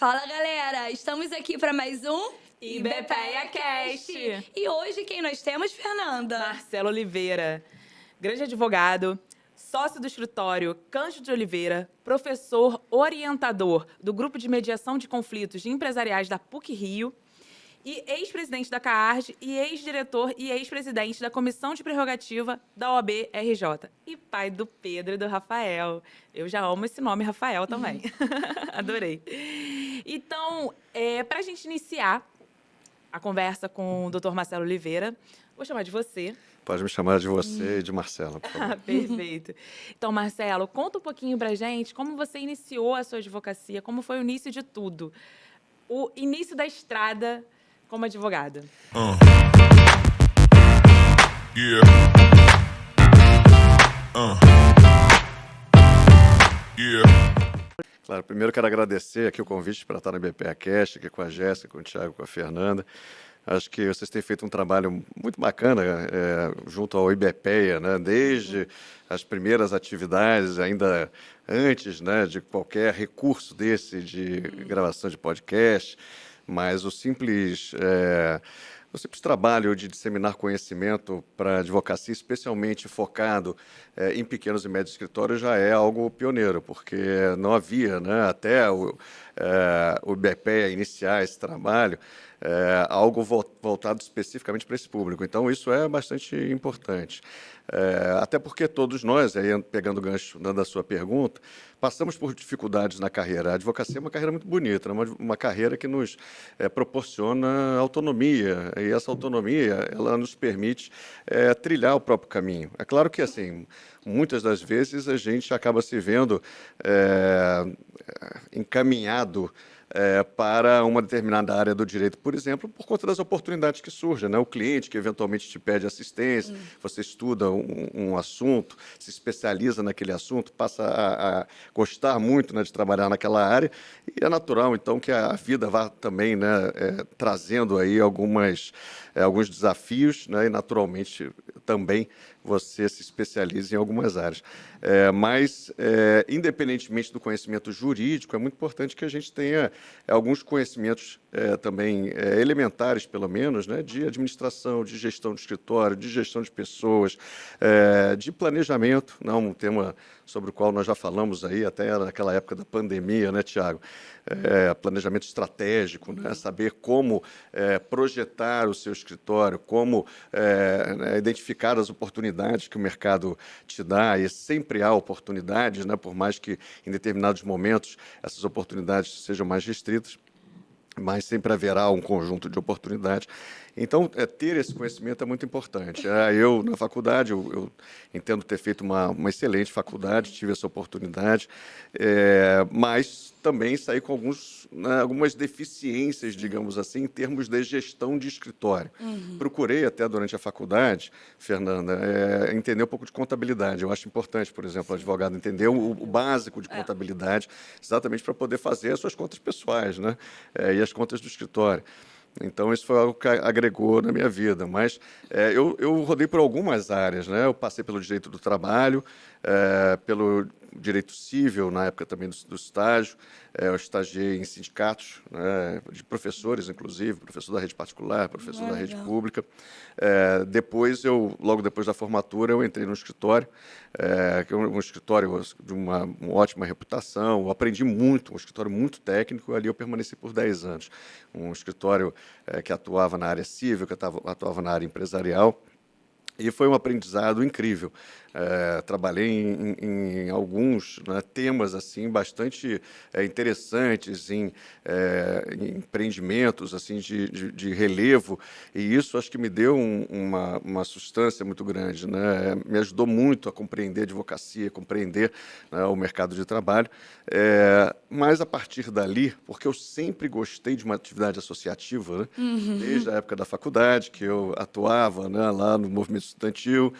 Fala, galera! Estamos aqui para mais um IBPEA Cast. E hoje quem nós temos, Fernanda? Marcelo Oliveira, grande advogado, sócio do escritório Cândido de Oliveira, professor orientador do Grupo de Mediação de Conflitos Empresariais da PUC-Rio e ex-presidente da CAARD e ex-diretor e ex-presidente da Comissão de Prerrogativa da OAB-RJ. E pai do Pedro e do Rafael. Eu já amo esse nome, Rafael, também. Adorei. Então, para a gente iniciar a conversa com o Dr. Marcelo Oliveira, vou chamar de você. Pode me chamar de você e de Marcela, por favor. Perfeito. Então, Marcelo, conta um pouquinho pra gente como você iniciou a sua advocacia, como foi o início de tudo, o início da estrada como advogado. Yeah. Yeah. Claro, primeiro quero agradecer aqui o convite para estar no IBPEA Cast, aqui com a Jéssica, com o Thiago, com a Fernanda. Acho que vocês têm feito um trabalho muito bacana junto ao IBPEA, né? Desde as primeiras atividades, ainda antes, né, de qualquer recurso desse de gravação de podcast, mas o simples trabalho de disseminar conhecimento para a advocacia, especialmente focado em pequenos e médios escritórios, já é algo pioneiro, porque não havia, né, até o IBPEA iniciar esse trabalho, algo voltado especificamente para esse público. Então, isso é bastante importante. Até porque todos nós, aí, pegando o gancho da sua pergunta, passamos por dificuldades na carreira. A advocacia é uma carreira muito bonita, é uma carreira que nos proporciona autonomia, e essa autonomia ela nos permite trilhar o próprio caminho. É claro que, assim, muitas das vezes a gente acaba se vendo encaminhado para uma determinada área do direito, por exemplo, por conta das oportunidades que surgem, né? O cliente que eventualmente te pede assistência, você estuda um assunto, se especializa naquele assunto, passa a gostar muito, né, de trabalhar naquela área, e é natural, então, que a vida vá também, né, trazendo aí alguns desafios, né, e, naturalmente, também você se especializa em algumas áreas. Mas, independentemente do conhecimento jurídico, é muito importante que a gente tenha alguns conhecimentos também elementares, pelo menos, né, de administração, de gestão de escritório, de gestão de pessoas, de planejamento, um tema sobre o qual nós já falamos aí, até naquela época da pandemia, né, Thiago? Planejamento estratégico, né, saber como projetar o seu escritório, como identificar as oportunidades que o mercado te dá, e sempre há oportunidades, né, por mais que em determinados momentos essas oportunidades sejam mais restritas, mas sempre haverá um conjunto de oportunidades. Então, ter esse conhecimento é muito importante. Eu, na faculdade, eu entendo ter feito uma excelente faculdade, tive essa oportunidade, mas também saí com algumas deficiências, digamos assim, em termos de gestão de escritório. Procurei até durante a faculdade, Fernanda, entender um pouco de contabilidade. Eu acho importante, por exemplo, o advogado entender o básico de contabilidade, exatamente para poder fazer as suas contas pessoais, né, e as contas do escritório. Então, isso foi algo que agregou na minha vida. Mas eu rodei por algumas áreas, né? Eu passei pelo direito do trabalho, pelo direito civil, na época também do estágio. Eu estagiei em sindicatos, né, de professores, inclusive, professor da rede particular, professor da rede pública. Logo depois da formatura, eu entrei no escritório, que é um escritório de uma ótima reputação. Eu aprendi muito, um escritório muito técnico, ali eu permaneci por 10 anos. Um escritório que atuava na área civil, que atuava na área empresarial, e foi um aprendizado incrível. Trabalhei em alguns, né, temas assim bastante interessantes, em empreendimentos assim de relevo, e isso acho que me deu uma substância muito grande, né? Me ajudou muito a compreender a advocacia, compreender, né, o mercado de trabalho. Mas a partir dali, porque eu sempre gostei de uma atividade associativa, né? Desde a época da faculdade, que eu atuava, né, lá no movimento estudantil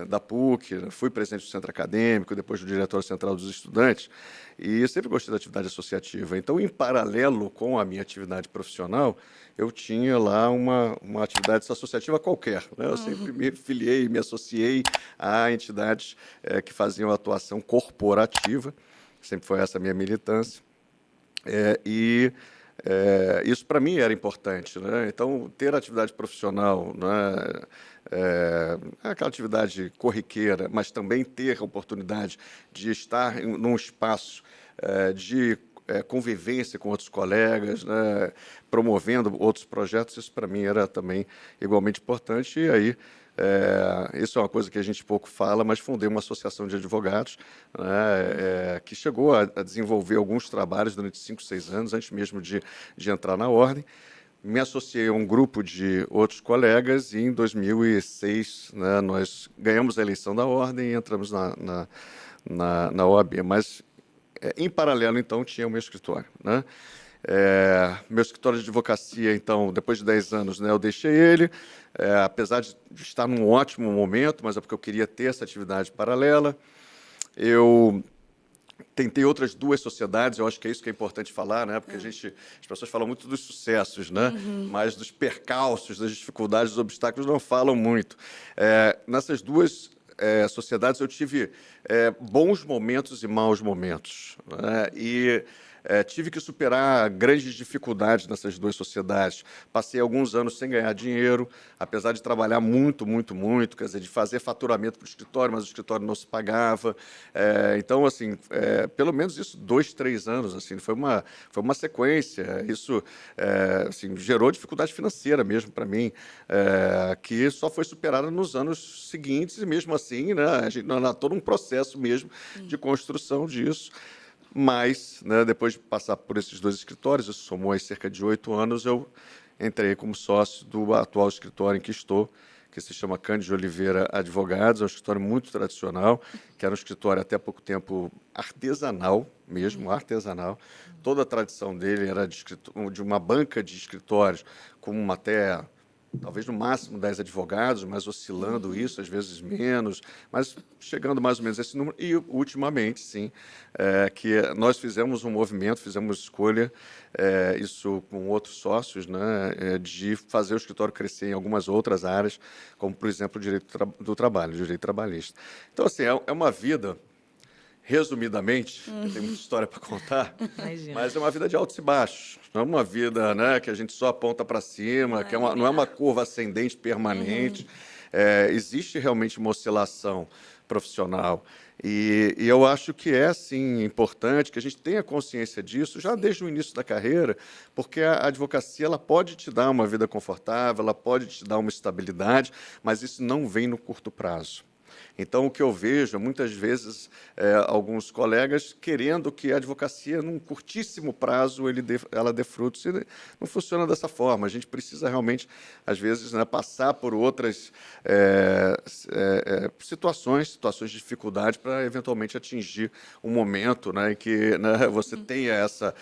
da PUC, fui presidente do centro acadêmico, depois do diretor central dos estudantes, e sempre gostei da atividade associativa. Então, em paralelo com a minha atividade profissional, eu tinha lá uma atividade associativa qualquer, né? Eu sempre me filiei, me associei a entidades que faziam atuação corporativa, sempre foi essa a minha militância. Isso para mim era importante, né? Então, ter atividade profissional, né? Aquela atividade corriqueira, mas também ter a oportunidade de estar num espaço de convivência com outros colegas, né? Promovendo outros projetos, isso para mim era também igualmente importante. E aí, isso é uma coisa que a gente pouco fala, mas fundei uma associação de advogados, né, que chegou a desenvolver alguns trabalhos durante 5, 6 anos, antes mesmo de entrar na ordem. Me associei a um grupo de outros colegas e, em 2006, né, nós ganhamos a eleição da ordem e entramos na OAB. Mas, em paralelo, então, tinha o meu escritório, né? Meu escritório de advocacia, então, depois de 10 anos, né, eu deixei ele, apesar de estar num ótimo momento, mas é porque eu queria ter essa atividade paralela. Eu tentei outras 2 sociedades, eu acho que é isso que é importante falar, né? Porque as pessoas falam muito dos sucessos, né? Mas dos percalços, das dificuldades, dos obstáculos não falam muito. Nessas 2 sociedades eu tive bons momentos e maus momentos, né? Tive que superar grandes dificuldades nessas 2 sociedades. Passei alguns anos sem ganhar dinheiro, apesar de trabalhar muito, muito, muito, quer dizer, de fazer faturamento para o escritório, mas o escritório não se pagava. Então, assim, pelo menos isso, 2, 3 anos, assim, foi uma sequência. Isso assim, gerou dificuldade financeira mesmo para mim, que só foi superada nos anos seguintes, e mesmo assim, né, a gente há todo um processo mesmo de construção disso. Mas, né, depois de passar por esses 2 escritórios, isso somou aí cerca de 8 anos, eu entrei como sócio do atual escritório em que estou, que se chama Cândido Oliveira Advogados. É um escritório muito tradicional, que era um escritório até há pouco tempo artesanal mesmo, artesanal. Toda a tradição dele era de uma banca de escritórios com até talvez no máximo 10 advogados, mas oscilando isso, às vezes menos, mas chegando mais ou menos a esse número. E, ultimamente, sim, que nós fizemos um movimento, fizemos escolha, isso com outros sócios, né, de fazer o escritório crescer em algumas outras áreas, como, por exemplo, o direito do trabalho, o direito trabalhista. Então, assim, é uma vida... Resumidamente, tem muita história para contar, mas é uma vida de altos e baixos. Não é uma vida, né, que a gente só aponta para cima, que não é uma curva ascendente permanente. Existe realmente uma oscilação profissional. E eu acho que é, sim, importante que a gente tenha consciência disso já desde o início da carreira, porque a advocacia ela pode te dar uma vida confortável, ela pode te dar uma estabilidade, mas isso não vem no curto prazo. Então, o que eu vejo, muitas vezes, alguns colegas querendo que a advocacia, num curtíssimo prazo, ela dê frutos, e não funciona dessa forma. A gente precisa realmente, às vezes, né, passar por outras situações de dificuldade para, eventualmente, atingir um momento, né, em que, né, você tenha essa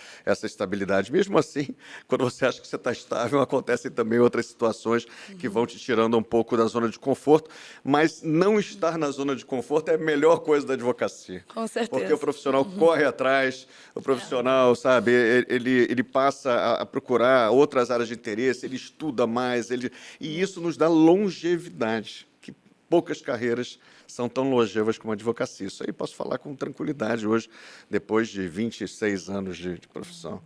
estabilidade. Mesmo assim, quando você acha que você está estável, acontecem também outras situações que vão te tirando um pouco da zona de conforto, mas não estar na zona de conforto é a melhor coisa da advocacia. Com certeza. Porque o profissional corre atrás, o profissional, sabe, ele passa a procurar outras áreas de interesse, ele estuda mais, e isso nos dá longevidade, que poucas carreiras são tão longevas como a advocacia. Isso aí posso falar com tranquilidade hoje, depois de 26 anos de profissão.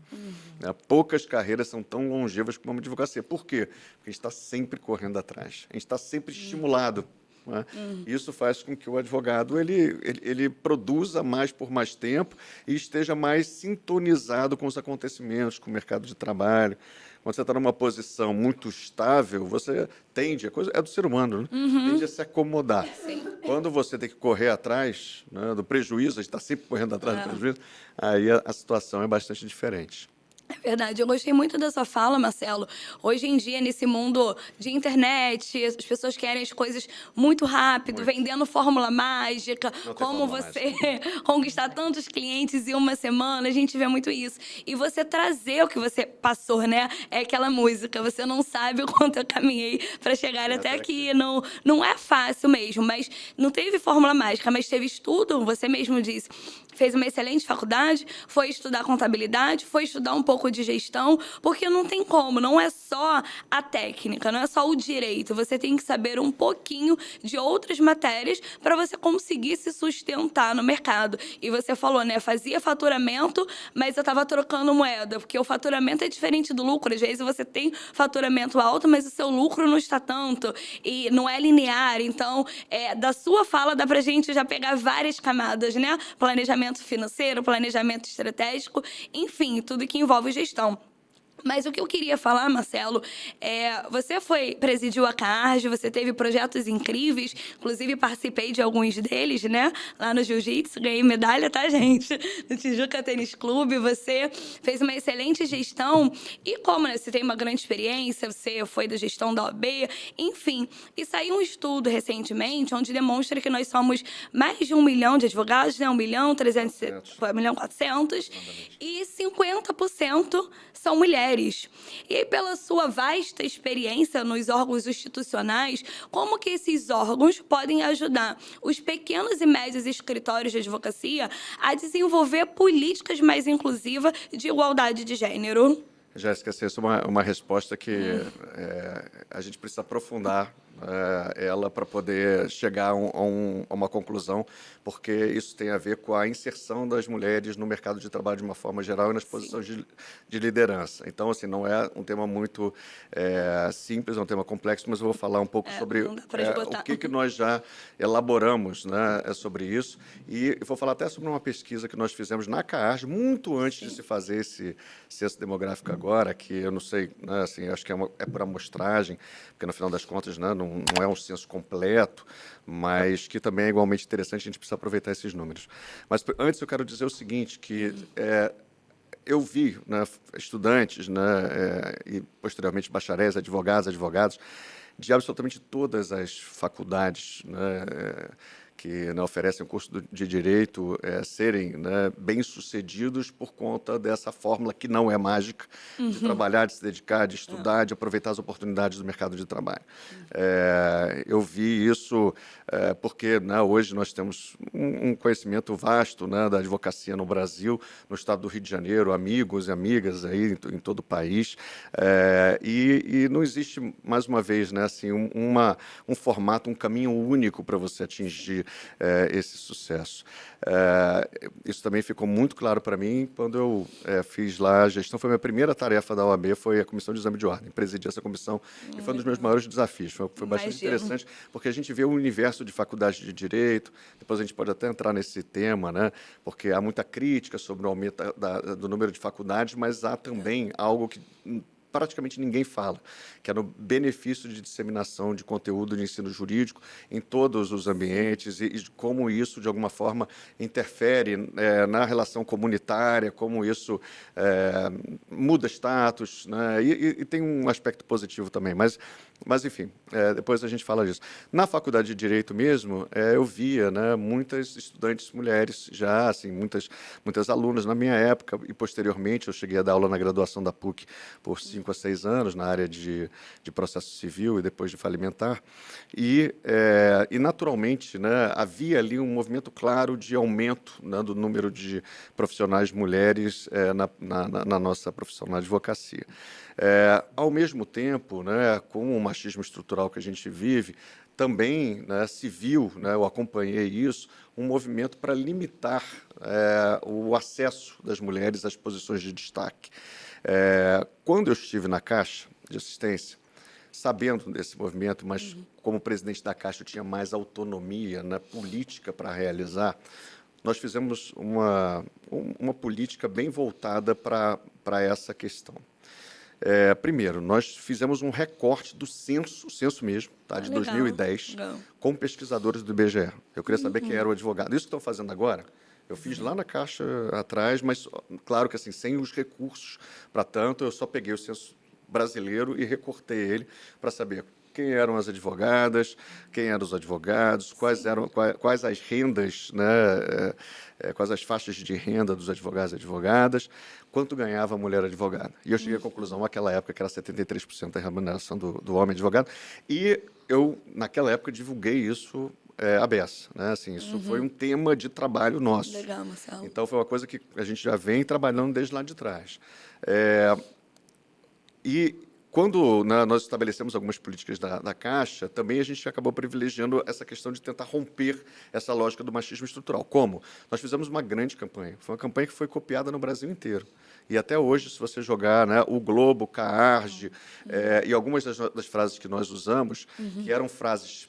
Poucas carreiras são tão longevas como a advocacia. Por quê? Porque a gente está sempre correndo atrás, a gente está sempre estimulado. Né? Isso faz com que o advogado ele produza mais por mais tempo e esteja mais sintonizado com os acontecimentos, com o mercado de trabalho. Quando você está numa posição muito estável, você tende, é do ser humano, né? Tende a se acomodar. Sim. Quando você tem que correr atrás, né, do prejuízo, a gente está sempre correndo atrás do prejuízo, aí a situação é bastante diferente. É verdade, eu gostei muito da sua fala, Marcelo. Hoje em dia, nesse mundo de internet, as pessoas querem as coisas muito rápido, vendendo fórmula mágica, Não tem como fórmula você conquistar tantos clientes em uma semana, a gente vê muito isso. E você trazer o que você passou, né? É aquela música, você não sabe o quanto eu caminhei para chegar até aqui. Não é fácil mesmo, mas não teve fórmula mágica, mas teve estudo, você mesmo disse. fez uma excelente faculdade, foi estudar contabilidade, foi estudar um pouco de gestão, porque não tem como, não é só a técnica, não é só o direito. Você tem que saber um pouquinho de outras matérias para você conseguir se sustentar no mercado. E você falou, né? Fazia faturamento, mas eu estava trocando moeda, porque o faturamento é diferente do lucro. Às vezes você tem faturamento alto, mas o seu lucro não está tanto e não é linear. Então, da sua fala dá pra gente já pegar várias camadas, né? Planejamento financeiro, planejamento estratégico, enfim, tudo que envolve gestão. Mas o que eu queria falar, Marcelo, você presidiu a CARJ, você teve projetos incríveis, inclusive participei de alguns deles, né? Lá no Jiu-Jitsu, ganhei medalha, tá, gente? No Tijuca Tênis Clube, você fez uma excelente gestão e como, né, você tem uma grande experiência, você foi da gestão da OAB, enfim. E saiu um estudo recentemente onde demonstra que nós somos mais de 1 milhão de advogados, né? 1 milhão 400, e 50% são mulheres. E aí, pela sua vasta experiência nos órgãos institucionais, como que esses órgãos podem ajudar os pequenos e médios escritórios de advocacia a desenvolver políticas mais inclusivas de igualdade de gênero? Jéssica, essa é uma resposta que a gente precisa aprofundar ela para poder chegar a uma conclusão, porque isso tem a ver com a inserção das mulheres no mercado de trabalho de uma forma geral e nas posições de liderança. Então, assim, não é um tema muito simples, é um tema complexo, mas eu vou falar um pouco sobre o que nós já elaboramos, né, sobre isso. E vou falar até sobre uma pesquisa que nós fizemos na CARJ, muito antes de se fazer esse censo demográfico agora, que eu não sei, né, assim, acho que é por amostragem, porque, no final das contas, né, não é um censo completo, mas que também é igualmente interessante, a gente precisa aproveitar esses números. Mas, antes, eu quero dizer o seguinte, que eu vi, né, estudantes, né, e, posteriormente, bacharéis, advogados, de absolutamente todas as faculdades, né, que, né, oferecem o curso de Direito, serem, né, bem-sucedidos por conta dessa fórmula que não é mágica, de trabalhar, de se dedicar, de estudar, de aproveitar as oportunidades do mercado de trabalho. Eu vi isso porque, né, hoje nós temos um conhecimento vasto, né, da advocacia no Brasil, no estado do Rio de Janeiro, amigos e amigas aí em todo o país, e não existe, mais uma vez, né, assim, um formato, um caminho único para você atingir esse sucesso. Isso também ficou muito claro para mim quando eu fiz lá a gestão. Foi a minha primeira tarefa da OAB, foi a Comissão de Exame de Ordem. Presidi essa comissão e foi um dos meus maiores desafios. Foi bastante interessante, porque a gente vê o universo de faculdades de Direito, depois a gente pode até entrar nesse tema, né, porque há muita crítica sobre o aumento do número de faculdades, mas há também algo que praticamente ninguém fala, que é no benefício de disseminação de conteúdo de ensino jurídico em todos os ambientes e como isso, de alguma forma, interfere na relação comunitária, como isso muda status, né? E tem um aspecto positivo também, mas enfim, depois a gente fala disso. Na faculdade de Direito mesmo, eu via, né, muitas estudantes mulheres já, assim, muitas alunas na minha época e, posteriormente, eu cheguei a dar aula na graduação da PUC por 5 a 6 anos, na área de processo civil e depois de falimentar, e naturalmente, né, havia ali um movimento claro de aumento, né, do número de profissionais mulheres na nossa profissão, na advocacia. Ao mesmo tempo, né, com o machismo estrutural que a gente vive, também, né, se viu, né, eu acompanhei isso, um movimento para limitar o acesso das mulheres às posições de destaque. Quando eu estive na Caixa de Assistência, sabendo desse movimento, mas como presidente da Caixa eu tinha mais autonomia, né, política para realizar, nós fizemos uma política bem voltada para essa questão. Primeiro, nós fizemos um recorte do censo mesmo, tá, de 2010, com pesquisadores do IBGE. Eu queria saber quem era o advogado. Isso que estão fazendo agora, eu fiz lá na Caixa atrás, mas, claro que assim, sem os recursos para tanto, eu só peguei o censo brasileiro e recortei ele para saber quem eram as advogadas, quem eram os advogados, quais as rendas, né, quais as faixas de renda dos advogados e advogadas, quanto ganhava a mulher advogada. E eu cheguei à conclusão, naquela época, que era 73% da remuneração do homem advogado, e eu, naquela época, divulguei isso à beça, né? Assim, isso foi um tema de trabalho nosso. Legal, Marcelo. Então, foi uma coisa que a gente já vem trabalhando desde lá de trás. E quando, né, nós estabelecemos algumas políticas da Caixa, também a gente acabou privilegiando essa questão de tentar romper essa lógica do machismo estrutural. Como? Nós fizemos uma grande campanha. Foi uma campanha que foi copiada no Brasil inteiro. E até hoje, se você jogar, né, o Globo, Caarge, e algumas das frases que nós usamos, que eram frases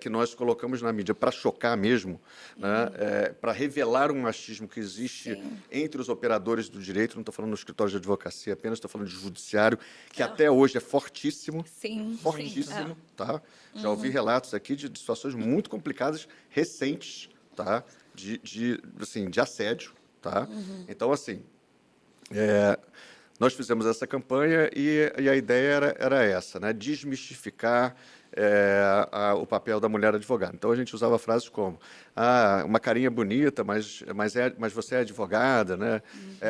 que nós colocamos na mídia para chocar mesmo, né, para revelar um machismo que existe entre os operadores do direito, não estou falando no escritório de advocacia apenas, estou falando de judiciário, que até hoje é fortíssimo, Sim, fortíssimo, sim, tá? Já ouvi relatos aqui de situações muito complicadas, recentes, tá? Assim, de assédio, tá? Então, assim, nós fizemos essa campanha e a ideia era essa, né? Desmistificar o papel da mulher advogada. Então, a gente usava frases como uma carinha bonita, mas você é advogada, né?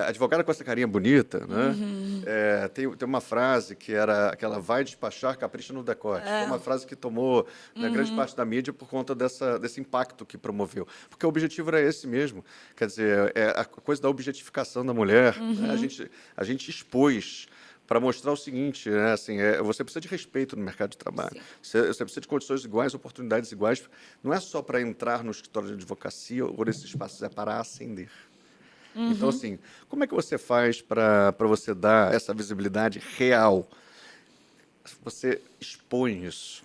Advogada com essa carinha bonita, né? Tem uma frase que era aquela vai despachar, capricha no decote. Foi uma frase que tomou, né, grande parte da mídia por conta desse impacto que promoveu. Porque o objetivo era esse mesmo. Quer dizer, a coisa da objetificação da mulher. Né? A gente expôs para mostrar o seguinte, né, assim, você precisa de respeito no mercado de trabalho. Você precisa de condições iguais, oportunidades iguais. Não é só para entrar no escritório de advocacia ou nesses espaços, é para ascender. Então, assim, como é que você faz para você dar essa visibilidade real? Você expõe isso.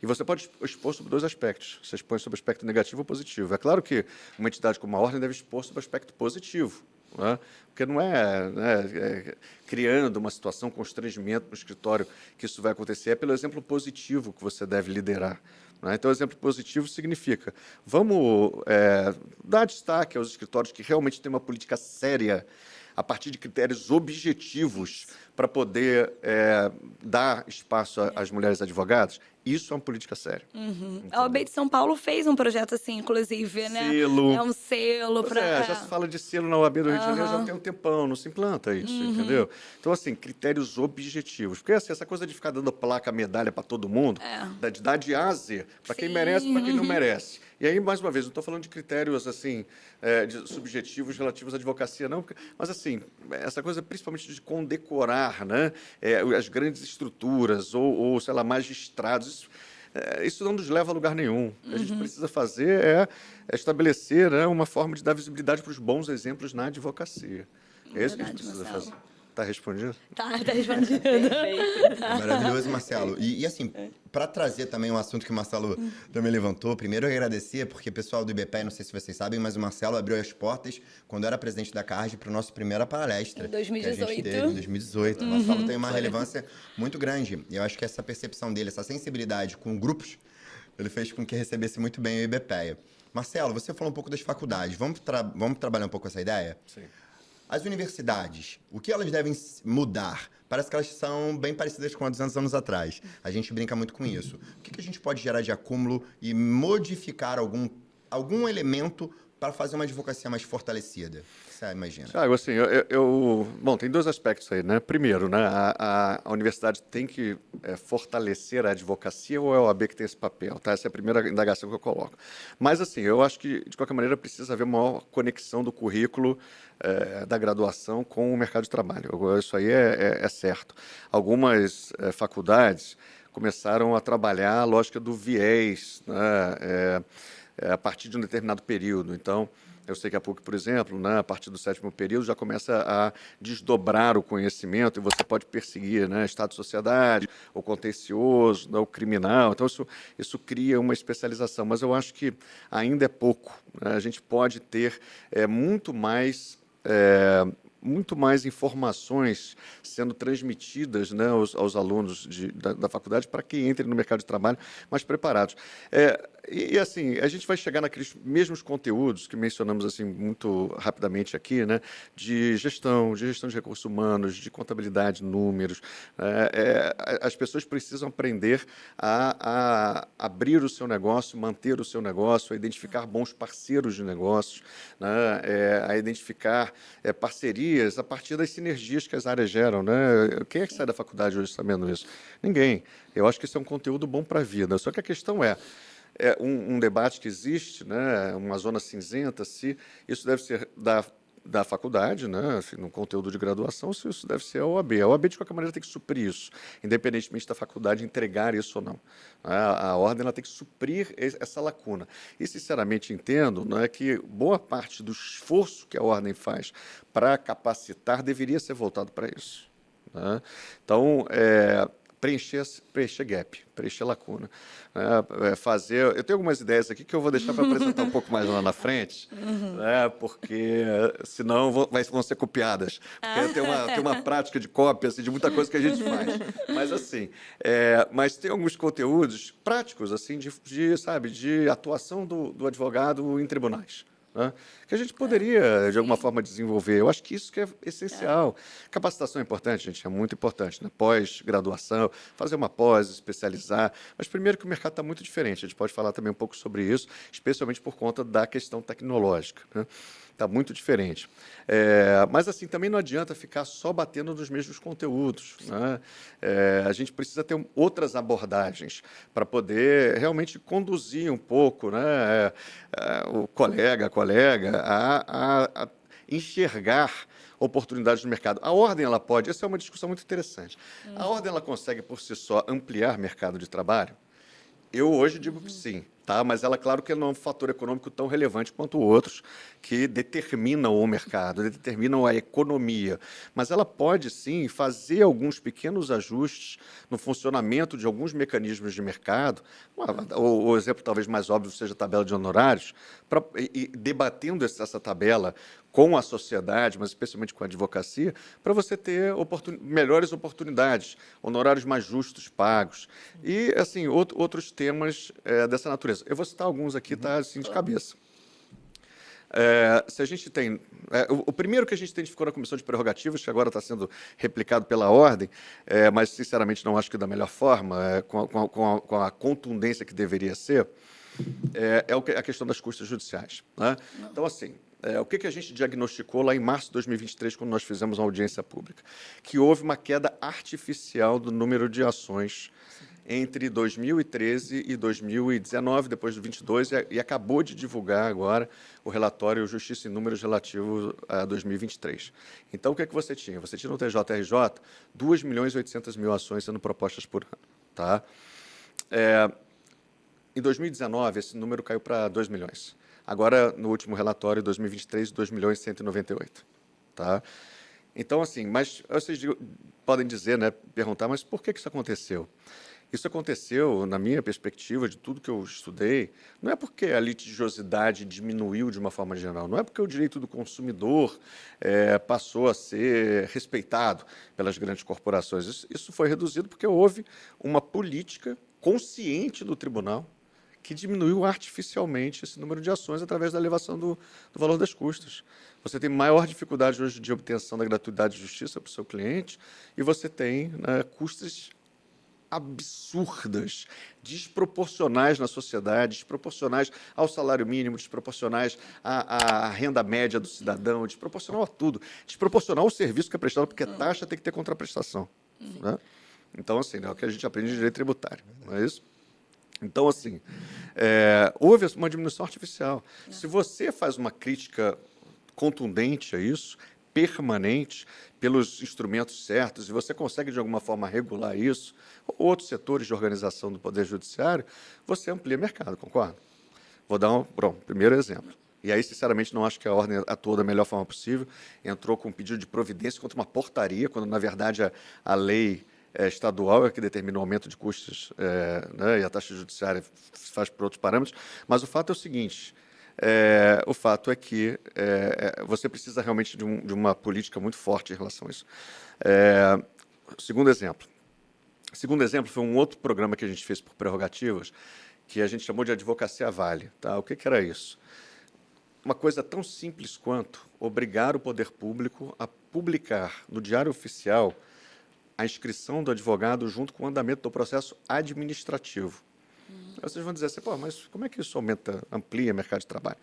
E você pode expor sobre dois aspectos. Você expõe sobre o aspecto negativo ou positivo. É claro que uma entidade como a Ordem deve expor sobre o aspecto positivo, né? Porque não é criando uma situação, constrangimento no escritório que isso vai acontecer. É pelo exemplo positivo que você deve liderar. Né? Então, o exemplo positivo significa vamos dar destaque aos escritórios que realmente têm uma política séria a partir de critérios objetivos para poder dar espaço às mulheres advogadas. Isso é uma política séria. A OAB de São Paulo fez um projeto assim, inclusive, né? Selo. É um selo para... Já se fala de selo na OAB do Rio de Janeiro já tem um tempão, não se implanta isso, entendeu? Então, assim, critérios objetivos. Porque assim, essa coisa de ficar dando placa, medalha para todo mundo, de dar de A a Z, para quem merece e para quem não merece. E aí, mais uma vez, não estou falando de critérios assim, subjetivos relativos à advocacia, não, mas assim, essa coisa principalmente de condecorar, né, as grandes estruturas ou, sei lá, magistrados, isso não nos leva a lugar nenhum. O que a gente precisa fazer é estabelecer, né, uma forma de dar visibilidade para os bons exemplos na advocacia. É isso que a gente precisa fazer. Está respondido? Tá respondido. Maravilhoso, Marcelo. E assim, para trazer também um assunto que o Marcelo também levantou, primeiro eu agradecer, porque o pessoal do IBPE, não sei se vocês sabem, mas o Marcelo abriu as portas, quando era presidente da CARD, para a nossa primeira palestra. Em 2018. Que a gente teve em 2018. O Marcelo tem uma relevância muito grande. E eu acho que essa percepção dele, essa sensibilidade com grupos, ele fez com que recebesse muito bem o IBPE. Marcelo, você falou um pouco das faculdades. Vamos trabalhar um pouco essa ideia? Sim. As universidades, o que elas devem mudar? Parece que elas são bem parecidas com há 200 anos atrás. A gente brinca muito com isso. O que a gente pode gerar de acúmulo e modificar algum elemento para fazer uma advocacia mais fortalecida? Você imagina? Thiago, assim, bom, tem dois aspectos aí, né? Primeiro, né, a universidade tem que fortalecer a advocacia ou é a OAB que tem esse papel? Tá? Essa é a primeira indagação que eu coloco. Mas, assim, eu acho que, de qualquer maneira, precisa haver uma maior conexão do currículo da graduação com o mercado de trabalho. Isso aí é certo. Algumas faculdades começaram a trabalhar a lógica do viés, né, a partir de um determinado período. Então, eu sei que a PUC, por exemplo, né, a partir do 7º período, já começa a desdobrar o conhecimento e você pode perseguir, né, Estado de sociedade, o contencioso, né, o criminal. Então, isso cria uma especialização. Mas eu acho que ainda é pouco. Né? A gente pode ter muito mais informações sendo transmitidas, né, aos alunos da faculdade para que entrem no mercado de trabalho mais preparados. E assim, a gente vai chegar naqueles mesmos conteúdos que mencionamos assim muito rapidamente aqui, né, de gestão de recursos humanos, de contabilidade, números. As pessoas precisam aprender a abrir o seu negócio, manter o seu negócio, a identificar bons parceiros de negócios, né, a identificar parcerias a partir das sinergias que as áreas geram, né? Quem é que sai da faculdade hoje sabendo isso? Ninguém. Eu acho que isso é um conteúdo bom para a vida. Só que a questão é um debate que existe, né, uma zona cinzenta, se isso deve ser da faculdade, né, assim, no conteúdo de graduação, se isso deve ser a OAB. A OAB, de qualquer maneira, tem que suprir isso, independentemente da faculdade entregar isso ou não. A ordem ela tem que suprir essa lacuna. E, sinceramente, entendo, né, que boa parte do esforço que a ordem faz para capacitar deveria ser voltado para isso. Né? Então, preencher gap, preencher lacuna. Né? Fazer. Eu tenho algumas ideias aqui que eu vou deixar para apresentar um pouco mais lá na frente, né? Porque senão vão ser copiadas. Porque tem uma prática de cópia assim, de muita coisa que a gente faz. Mas assim, mas tem alguns conteúdos práticos assim sabe, de atuação do advogado em tribunais. Né? Que a gente poderia, de alguma forma, desenvolver. Eu acho que isso que é essencial. Capacitação é importante, gente, é muito importante. Né? Pós-graduação, fazer uma pós, especializar. Mas, primeiro, que o mercado está muito diferente. A gente pode falar também um pouco sobre isso, especialmente por conta da questão tecnológica. Né? Está muito diferente. Mas, assim, também não adianta ficar só batendo nos mesmos conteúdos. Né? A gente precisa ter outras abordagens para poder realmente conduzir um pouco, né, o colega, a colega, a enxergar oportunidades no mercado. A ordem, ela pode... Essa é uma discussão muito interessante. A ordem, ela consegue, por si só, ampliar mercado de trabalho? Eu hoje digo que sim, tá? Mas ela, claro que não é um fator econômico tão relevante quanto outros que determinam o mercado, determinam a economia. Mas ela pode, sim, fazer alguns pequenos ajustes no funcionamento de alguns mecanismos de mercado. O exemplo talvez mais óbvio seja a tabela de honorários, e debatendo essa tabela com a sociedade, mas especialmente com a advocacia, para você ter melhores oportunidades, honorários mais justos pagos. E, assim, outros temas dessa natureza. Eu vou citar alguns aqui, tá, assim, de cabeça. Se a gente tem... o primeiro que a gente identificou na Comissão de Prerrogativas, que agora está sendo replicado pela ordem, mas, sinceramente, não acho que da melhor forma, com a contundência que deveria ser, a questão das custas judiciais. Né? Então, assim, o que a gente diagnosticou lá em março de 2023, quando nós fizemos uma audiência pública? Que houve uma queda artificial do número de ações entre 2013 e 2019, depois do 22, e acabou de divulgar agora o relatório Justiça em Números relativo a 2023. Então, o que você tinha? Você tinha no TJRJ 2.800.000 ações sendo propostas por ano. Tá? Em 2019, esse número caiu para 2 milhões. Agora, no último relatório, 2023, 2.198.000. Tá? Então, assim, mas vocês podem dizer, né, perguntar, mas por que isso aconteceu? Isso aconteceu, na minha perspectiva, de tudo que eu estudei, não é porque a litigiosidade diminuiu de uma forma geral, não é porque o direito do consumidor passou a ser respeitado pelas grandes corporações. Isso foi reduzido porque houve uma política consciente do tribunal que diminuiu artificialmente esse número de ações através da elevação do valor das custas. Você tem maior dificuldade hoje de obtenção da gratuidade de justiça para o seu cliente e você tem, né, custas absurdas, desproporcionais na sociedade, desproporcionais ao salário mínimo, desproporcionais à renda média do cidadão, desproporcional a tudo, desproporcional ao serviço que é prestado, porque taxa tem que ter contraprestação. Né? Então, assim, é o que a gente aprende em direito tributário, não é isso? Então, assim, houve uma diminuição artificial. Se você faz uma crítica contundente a isso, permanente, pelos instrumentos certos, e você consegue, de alguma forma, regular isso, ou outros setores de organização do Poder Judiciário, você amplia mercado, concorda? Vou dar um primeiro exemplo. E aí, sinceramente, não acho que a ordem atuou da melhor forma possível, entrou com um pedido de providência contra uma portaria, quando, na verdade, a lei estadual é que determina o aumento de custos, né, e a taxa judiciária se faz por outros parâmetros, mas o fato é o seguinte... o fato é que você precisa realmente de uma política muito forte em relação a isso. Segundo exemplo. Segundo exemplo foi um outro programa que a gente fez por prerrogativas, que a gente chamou de Advocacia Vale. Tá? O que era isso? Uma coisa tão simples quanto obrigar o poder público a publicar no Diário Oficial a inscrição do advogado junto com o andamento do processo administrativo. Vocês vão dizer assim, pô, mas como é que isso amplia o mercado de trabalho?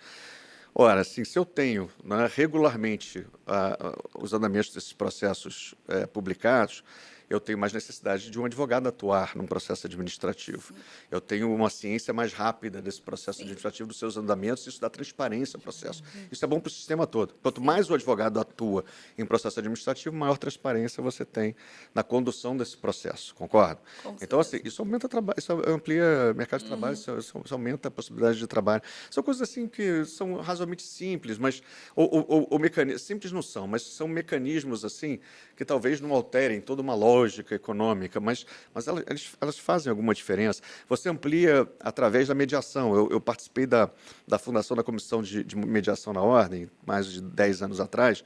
Ora, assim, se eu tenho, né, regularmente os andamentos desses processos publicados, eu tenho mais necessidade de um advogado atuar num processo administrativo. Eu tenho uma ciência mais rápida desse processo administrativo, dos seus andamentos, isso dá transparência ao processo. Isso é bom para o sistema todo. Quanto mais o advogado atua em processo administrativo, maior transparência você tem na condução desse processo, concorda? Então, assim, isso aumenta trabalho, isso amplia o mercado de trabalho, isso aumenta a possibilidade de trabalho. São coisas assim que são razoavelmente simples, mas simples não são, mas são mecanismos assim que talvez não alterem toda uma lógica econômica, mas elas fazem alguma diferença. Você amplia através da mediação. Eu participei da fundação da Comissão de Mediação na Ordem, mais de 10 anos atrás,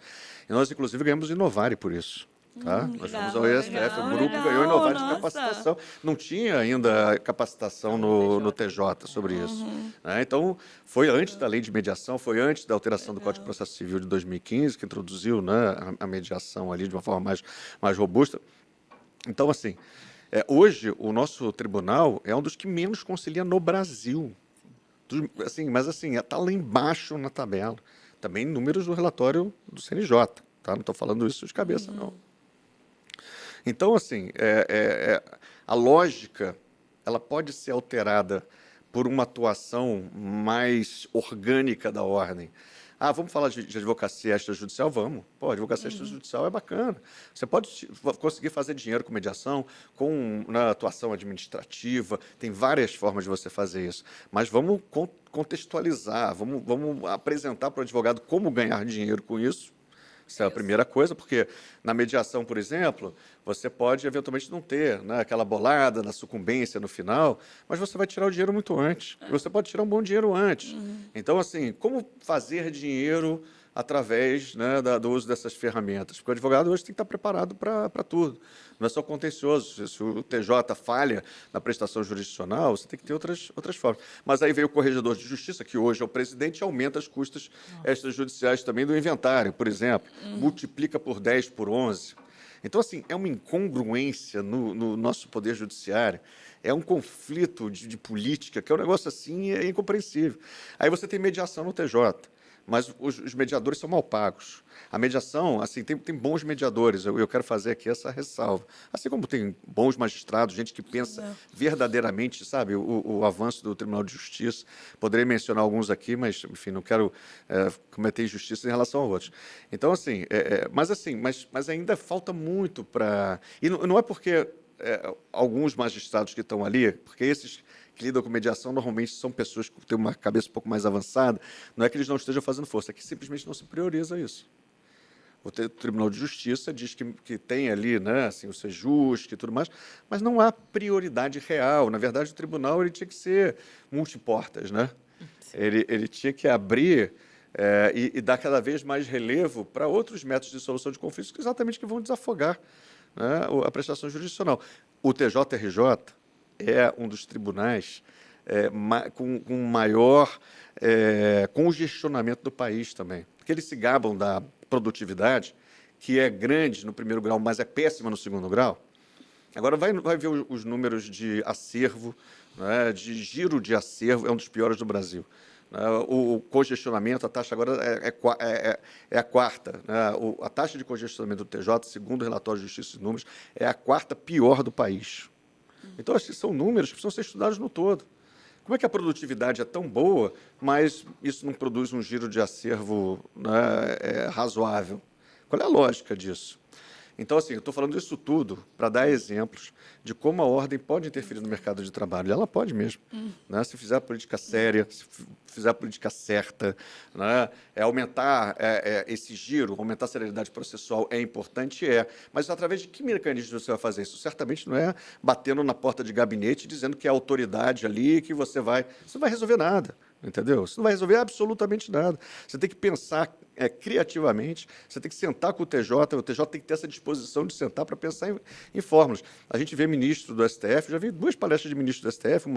e nós, inclusive, ganhamos Inovare por isso. Tá? Nós fomos ao STF, o grupo ganhou Inovare de capacitação. Não tinha ainda capacitação no TJ sobre isso. Né? Então, foi antes da lei de mediação, foi antes da alteração do Código de Processo Civil de 2015, que introduziu, né, a mediação ali de uma forma mais robusta. Então, assim, hoje o nosso tribunal é um dos que menos concilia no Brasil. Mas está lá embaixo na tabela. Também números do relatório do CNJ. Tá? Não estou falando isso de cabeça, não. Então, assim, a lógica ela pode ser alterada por uma atuação mais orgânica da ordem. Ah, vamos falar de advocacia extrajudicial? Vamos. Pô, advocacia extrajudicial é bacana. Você pode conseguir fazer dinheiro com mediação, na atuação administrativa, tem várias formas de você fazer isso. Mas vamos contextualizar, vamos apresentar para o advogado como ganhar dinheiro com isso. Essa é a primeira coisa, porque na mediação, por exemplo, você pode eventualmente não ter, né, aquela bolada na sucumbência no final, mas você vai tirar o dinheiro muito antes. E você pode tirar um bom dinheiro antes. Então, assim, como fazer dinheiro através, né, do uso dessas ferramentas? Porque o advogado hoje tem que estar preparado para tudo. Não é só contencioso. Se o TJ falha na prestação jurisdicional, você tem que ter outras formas. Mas aí veio o corregedor de justiça, que hoje é o presidente, e aumenta as custas extrajudiciais também do inventário, por exemplo. Multiplica por 10, por 11. Então, assim, é uma incongruência no nosso poder judiciário, é um conflito de política, que é um negócio assim incompreensível. Aí você tem mediação no TJ, mas os mediadores são mal pagos. A mediação, assim, tem bons mediadores, eu quero fazer aqui essa ressalva. Assim como tem bons magistrados, gente que pensa verdadeiramente, sabe, o avanço do Tribunal de Justiça. Poderia mencionar alguns aqui, mas, enfim, não quero cometer injustiça em relação a outros. Então, assim, mas ainda falta muito para... E não é porque alguns magistrados que estão ali, porque esses que lidam com mediação normalmente são pessoas que têm uma cabeça um pouco mais avançada, não é que eles não estejam fazendo força, é que simplesmente não se prioriza isso. O Tribunal de Justiça diz que tem ali, né, assim, o Sejusc e tudo mais, mas não há prioridade real. Na verdade, o tribunal ele tinha que ser multiportas, né? Ele tinha que abrir e dar cada vez mais relevo para outros métodos de solução de conflitos, que exatamente que vão desafogar, né, a prestação jurisdicional. O TJRJ é um dos tribunais com maior congestionamento do país também, porque eles se gabam da produtividade, que é grande no primeiro grau, mas é péssima no segundo grau. Agora, vai ver os números de acervo, né, de giro de acervo, é um dos piores do Brasil. O congestionamento, a taxa agora é a quarta. Né? A taxa de congestionamento do TJ, segundo o relatório de Justiça e Números, é a quarta pior do país. Então, acho que são números que precisam ser estudados no todo. Como é que a produtividade é tão boa, mas isso não produz um giro de acervo, né, razoável? Qual é a lógica disso? Então, assim, eu estou falando isso tudo para dar exemplos de como a ordem pode interferir no mercado de trabalho. E ela pode mesmo. Né? Se fizer a política séria, se fizer a política certa, né? Aumentar esse giro, aumentar a celeridade processual é importante, mas através de que mecanismo você vai fazer isso? Certamente não é batendo na porta de gabinete dizendo que é a autoridade ali, que você não vai resolver nada. Entendeu? Você não vai resolver absolutamente nada. Você tem que pensar criativamente, você tem que sentar com o TJ tem que ter essa disposição de sentar para pensar em fórmulas. A gente vê ministro do STF, já vi 2 palestras de ministro do STF,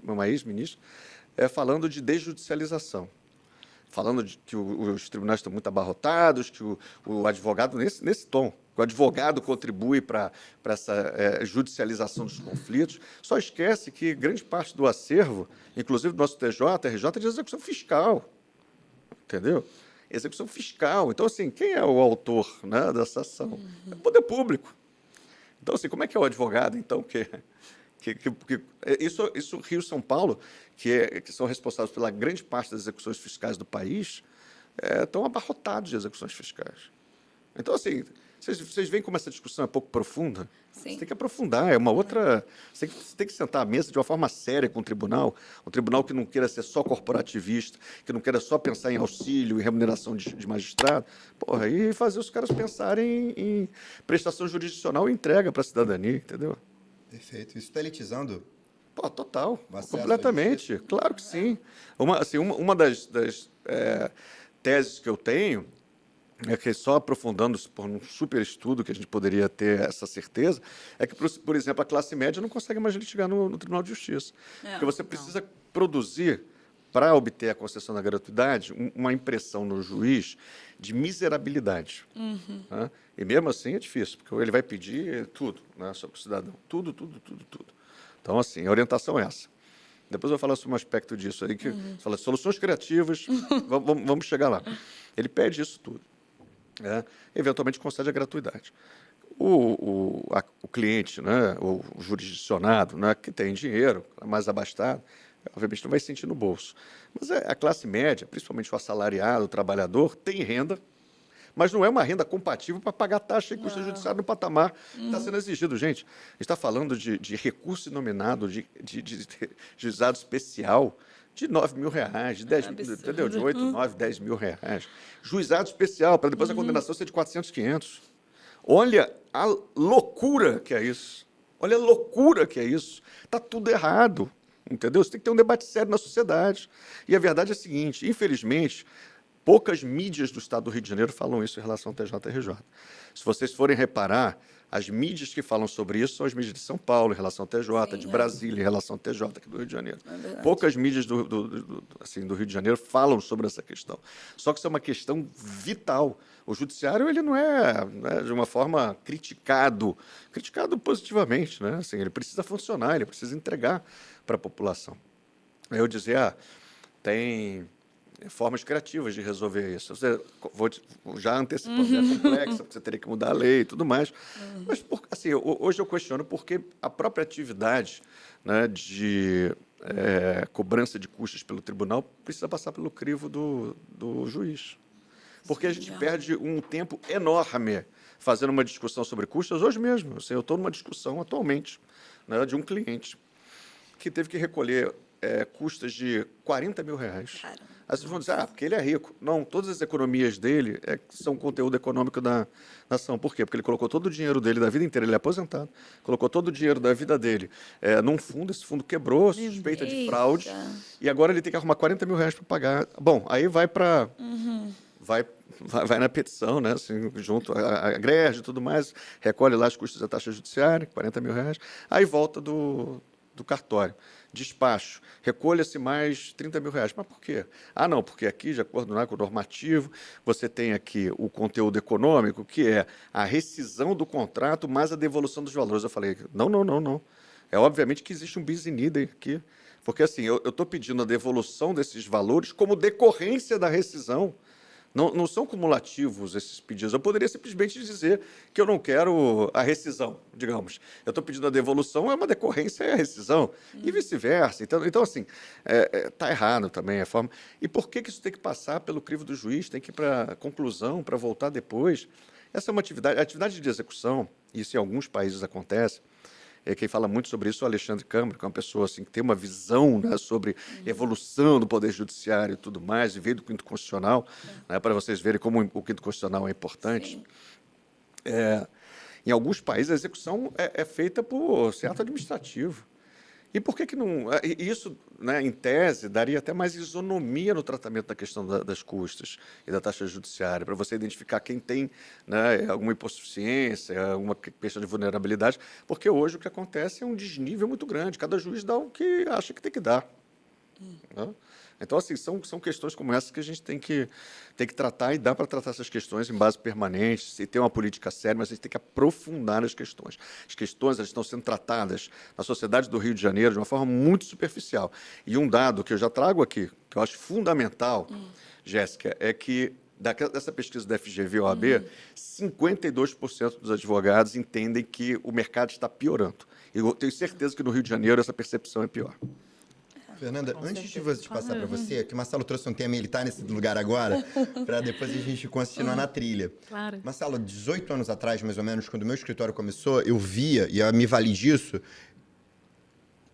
uma ex-ministra, falando de desjudicialização. Falando de que os tribunais estão muito abarrotados, que o advogado, nesse tom, o advogado contribui para essa judicialização dos conflitos, só esquece que grande parte do acervo, inclusive do nosso RJ, é de execução fiscal. Entendeu? Execução fiscal. Então, assim, quem é o autor, né, dessa ação? É o poder público. Então, assim, como é que é o advogado, então, isso Rio e São Paulo, que são responsáveis pela grande parte das execuções fiscais do país, estão abarrotados de execuções fiscais. Então, assim, vocês veem como essa discussão é pouco profunda? Sim. Você tem que aprofundar, é uma outra... Você tem que sentar à mesa de uma forma séria com um tribunal que não queira ser só corporativista, que não queira só pensar em auxílio e remuneração de magistrado, porra, e fazer os caras pensarem em prestação jurisdicional e entrega para a cidadania, entendeu? Perfeito. Isso está elitizando? Pô, total, O acesso à completamente, justiça? claro que sim. Uma das teses que eu tenho é que, só aprofundando por um super estudo que a gente poderia ter essa certeza, é que, por exemplo, a classe média não consegue mais litigar no Tribunal de Justiça. Porque você precisa produzir, para obter a concessão da gratuidade, uma impressão no juiz de miserabilidade. Né? E mesmo assim é difícil, porque ele vai pedir tudo, né, sobre o cidadão. Tudo. Então, assim, a orientação é essa. Depois eu vou falar sobre um aspecto disso aí, que você fala soluções criativas, vamos chegar lá. Ele pede isso tudo. Eventualmente concede a gratuidade. O cliente, né, o jurisdicionado, né, que tem dinheiro, mais abastado, obviamente não vai sentir no bolso. Mas a classe média, principalmente o assalariado, o trabalhador, tem renda, mas não é uma renda compatível para pagar taxa e custo judiciário no patamar que está sendo exigido. Gente, a gente está falando de recurso inominado, de juizado especial, de R$9.000, de 10 mil, entendeu? De 8, 9, 10 mil reais. Juizado especial, para depois a condenação ser de 400, 500. Olha a loucura que é isso. Olha a loucura que é isso. Está tudo errado, entendeu? Você tem que ter um debate sério na sociedade. E a verdade é a seguinte, infelizmente, poucas mídias do Estado do Rio de Janeiro falam isso em relação ao TJRJ. Se vocês forem reparar, as mídias que falam sobre isso são as mídias de São Paulo, em relação ao TJ, de Brasília, em relação ao TJ, aqui do Rio de Janeiro. Poucas mídias do Rio de Janeiro falam sobre essa questão. Só que isso é uma questão vital. O judiciário ele não é, né, de uma forma criticado positivamente, né? Assim, ele precisa funcionar, ele precisa entregar para a população. Aí eu dizer, tem formas criativas de resolver isso. Vou já antecipando, é complexa, porque você teria que mudar a lei e tudo mais. Mas, assim, hoje eu questiono porque a própria atividade, né, de cobrança de custos pelo tribunal precisa passar pelo crivo do juiz. Porque a gente perde um tempo enorme fazendo uma discussão sobre custos. Hoje mesmo, assim, eu estou numa discussão atualmente, né, de um cliente que teve que recolher custas de R$40 mil. Caramba. Aí vocês vão dizer, porque ele é rico. Não, todas as economias dele são conteúdo econômico da nação. Por quê? Porque ele colocou todo o dinheiro dele da vida inteira, ele é aposentado, colocou todo o dinheiro da vida dele num fundo, esse fundo quebrou, suspeita de fraude, e agora ele tem que arrumar R$40 mil para pagar. Bom, aí vai para... Vai na petição, né, assim, junto à greve e tudo mais, recolhe lá os custos da taxa judiciária, R$40 mil, aí volta do cartório. Despacho, recolha-se mais R$30 mil. Mas por quê? Não, porque aqui, de acordo com o normativo, você tem aqui o conteúdo econômico, que é a rescisão do contrato mais a devolução dos valores. Eu falei, não. É obviamente que existe um bis in idem aqui, porque assim, eu estou pedindo a devolução desses valores como decorrência da rescisão. Não são cumulativos esses pedidos. Eu poderia simplesmente dizer que eu não quero a rescisão, digamos. Eu estou pedindo a devolução, é uma decorrência, é a rescisão. E vice-versa. Então assim, está errado também a forma. E por que isso tem que passar pelo crivo do juiz? Tem que ir para a conclusão, para voltar depois? Essa é uma atividade. A atividade de execução, isso em alguns países acontece. Quem fala muito sobre isso é o Alexandre Câmara, que é uma pessoa assim, que tem uma visão, né, sobre evolução do Poder Judiciário e tudo mais, e veio do Quinto Constitucional, né, para vocês verem como o Quinto Constitucional é importante. Em alguns países, a execução é feita por ato administrativo. E por que não... Isso, né, em tese, daria até mais isonomia no tratamento da questão das custas e da taxa judiciária, para você identificar quem tem, né, alguma hipossuficiência, alguma questão de vulnerabilidade, porque hoje o que acontece é um desnível muito grande. Cada juiz dá o que acha que tem que dar. Né? Então, assim, são questões como essas que a gente tem que tratar, e dá para tratar essas questões em base permanente, e ter uma política séria, mas a gente tem que aprofundar as questões. As questões elas estão sendo tratadas na sociedade do Rio de Janeiro de uma forma muito superficial. E um dado que eu já trago aqui, que eu acho fundamental, Jéssica, é que Dessa pesquisa da FGV-OAB, 52% dos advogados entendem que o mercado está piorando. E eu tenho certeza que no Rio de Janeiro essa percepção é pior. Fernanda, antes de passar para você, que o Marcelo trouxe um tema e ele está nesse lugar agora, para depois a gente continuar na trilha. Claro. Marcelo, 18 anos atrás, mais ou menos, quando o meu escritório começou, eu via, e eu me vali disso,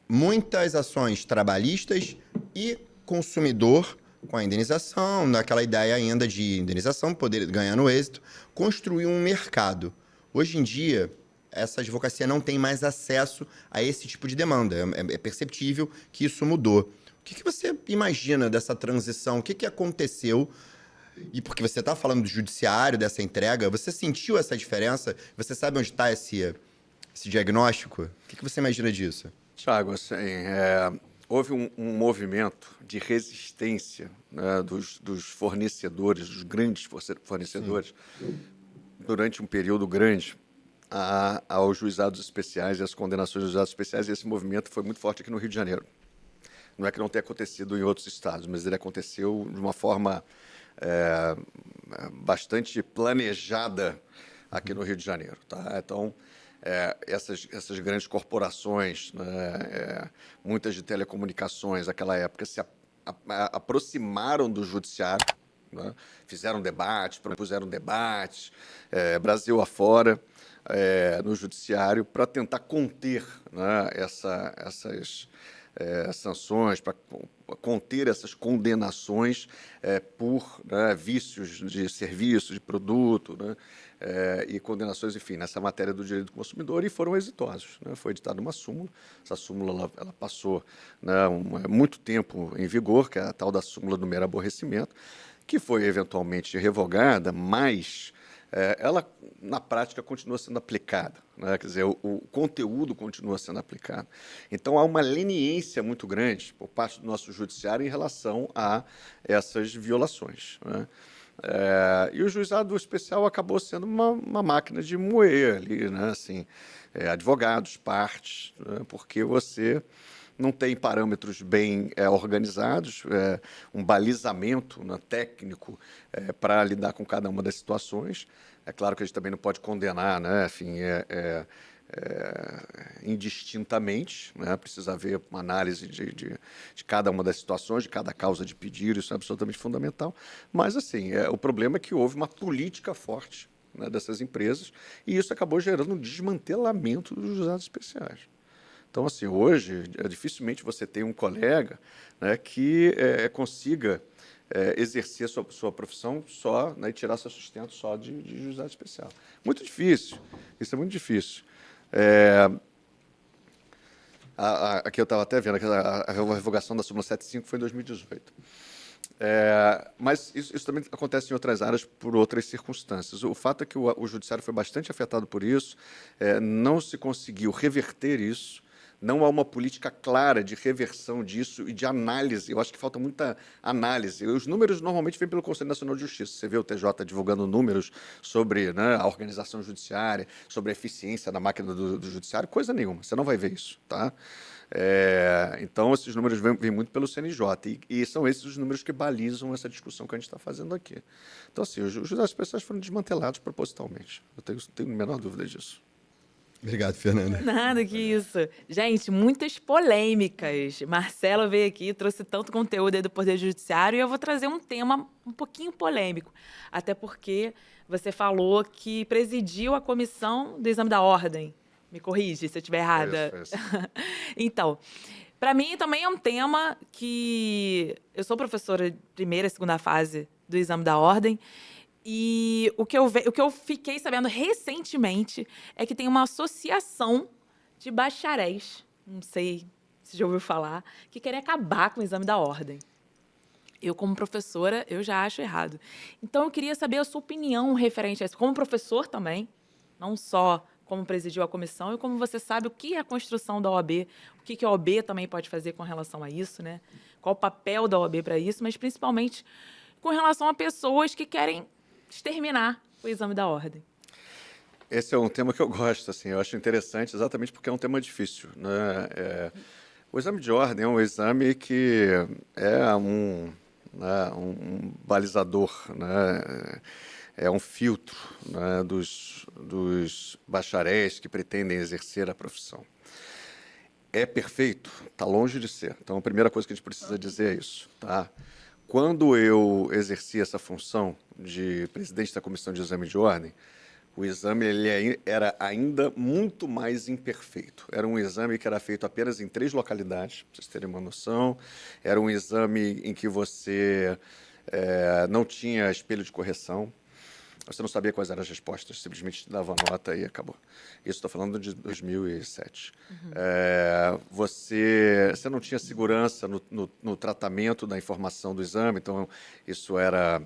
muitas ações trabalhistas e consumidor com a indenização, naquela ideia ainda de indenização, poder ganhar no êxito, construir um mercado. Hoje em dia, essa advocacia não tem mais acesso a esse tipo de demanda. É perceptível que isso mudou. O que você imagina dessa transição? O que aconteceu? E porque você está falando do judiciário, dessa entrega, você sentiu essa diferença? Você sabe onde está esse diagnóstico? O que você imagina disso? Tiago, assim, houve um movimento de resistência, né, dos fornecedores, dos grandes fornecedores, durante um período grande, aos juizados especiais e às condenações dos juizados especiais, e esse movimento foi muito forte aqui no Rio de Janeiro. Não é que não tenha acontecido em outros estados, mas ele aconteceu de uma forma bastante planejada aqui no Rio de Janeiro. Tá? Então, essas grandes corporações, né, muitas de telecomunicações, naquela época, se aproximaram do judiciário, né, fizeram debate, propuseram debate, Brasil afora, no judiciário, para tentar conter, né, essas sanções, para conter essas condenações por, né, vícios de serviço, de produto, né, e condenações, enfim, nessa matéria do direito do consumidor, e foram exitosos. Né? Foi editada uma súmula, essa súmula ela passou, né, muito tempo em vigor, que é a tal da súmula do mero aborrecimento, que foi eventualmente revogada, mas ela, na prática, continua sendo aplicada. Né? Quer dizer, o conteúdo continua sendo aplicado. Então, há uma leniência muito grande por parte do nosso judiciário em relação a essas violações. Né? E o juizado especial acabou sendo uma máquina de moer ali, né? Assim, advogados, partes, né? Porque você não tem parâmetros bem organizados, um balizamento, né, técnico para lidar com cada uma das situações. É claro que a gente também não pode condenar, né, enfim, indistintamente, né, precisa haver uma análise de cada uma das situações, de cada causa de pedido, isso é absolutamente fundamental. Mas, assim, o problema é que houve uma política forte, né, dessas empresas, e isso acabou gerando um desmantelamento dos juizados especiais. Então, assim, hoje, dificilmente você tem um colega, né, que consiga exercer sua profissão só, né, e tirar seu sustento só de juizado especial. Muito difícil, isso é muito difícil. Aqui eu estava até vendo que a revogação da súmula 75 foi em 2018. Mas isso também acontece em outras áreas por outras circunstâncias. O fato é que o judiciário foi bastante afetado por isso, não se conseguiu reverter isso, não há uma política clara de reversão disso e de análise. Eu acho que falta muita análise. Os números normalmente vêm pelo Conselho Nacional de Justiça. Você vê o TJ divulgando números sobre, né, a organização judiciária, sobre a eficiência da máquina do judiciário, coisa nenhuma. Você não vai ver isso, tá? Então, esses números vêm muito pelo CNJ, e são esses os números que balizam essa discussão que a gente está fazendo aqui. Então, assim, os juizados especiais foram desmantelados propositalmente. Eu tenho a menor dúvida disso. Obrigado, Fernanda. Nada que isso. Gente, muitas polêmicas. Marcelo veio aqui, trouxe tanto conteúdo aí do Poder Judiciário, e eu vou trazer um tema um pouquinho polêmico. Até porque você falou que presidiu a comissão do exame da ordem. Me corrige se eu estiver errada. Isso. Então, para mim também é um tema que... Eu sou professora de primeira e segunda fase do exame da ordem, e o que eu fiquei sabendo recentemente é que tem uma associação de bacharéis, não sei se já ouviu falar, que querem acabar com o exame da ordem. Eu, como professora, eu já acho errado. Então, eu queria saber a sua opinião referente a isso, como professor também, não só como presidiu a comissão, e como você sabe o que é a construção da OAB, o que a OAB também pode fazer com relação a isso, né? Qual o papel da OAB para isso, mas principalmente com relação a pessoas que querem exterminar o exame da ordem. Esse é um tema que eu gosto, assim, eu acho interessante, exatamente porque é um tema difícil, né? O exame de ordem é um exame que é né, um balizador, né, é um filtro, né, dos bacharéis que pretendem exercer a profissão. É perfeito? Está longe de ser. Então, a primeira coisa que a gente precisa dizer é isso. Tá? Quando eu exerci essa função de presidente da Comissão de Exame de Ordem, o exame era ainda muito mais imperfeito. Era um exame que era feito apenas em 3 localidades, para vocês terem uma noção. Era um exame em que você não tinha espelho de correção. Você não sabia quais eram as respostas, simplesmente dava nota e acabou. Isso estou falando de 2007. Você não tinha segurança no tratamento da informação do exame, então isso era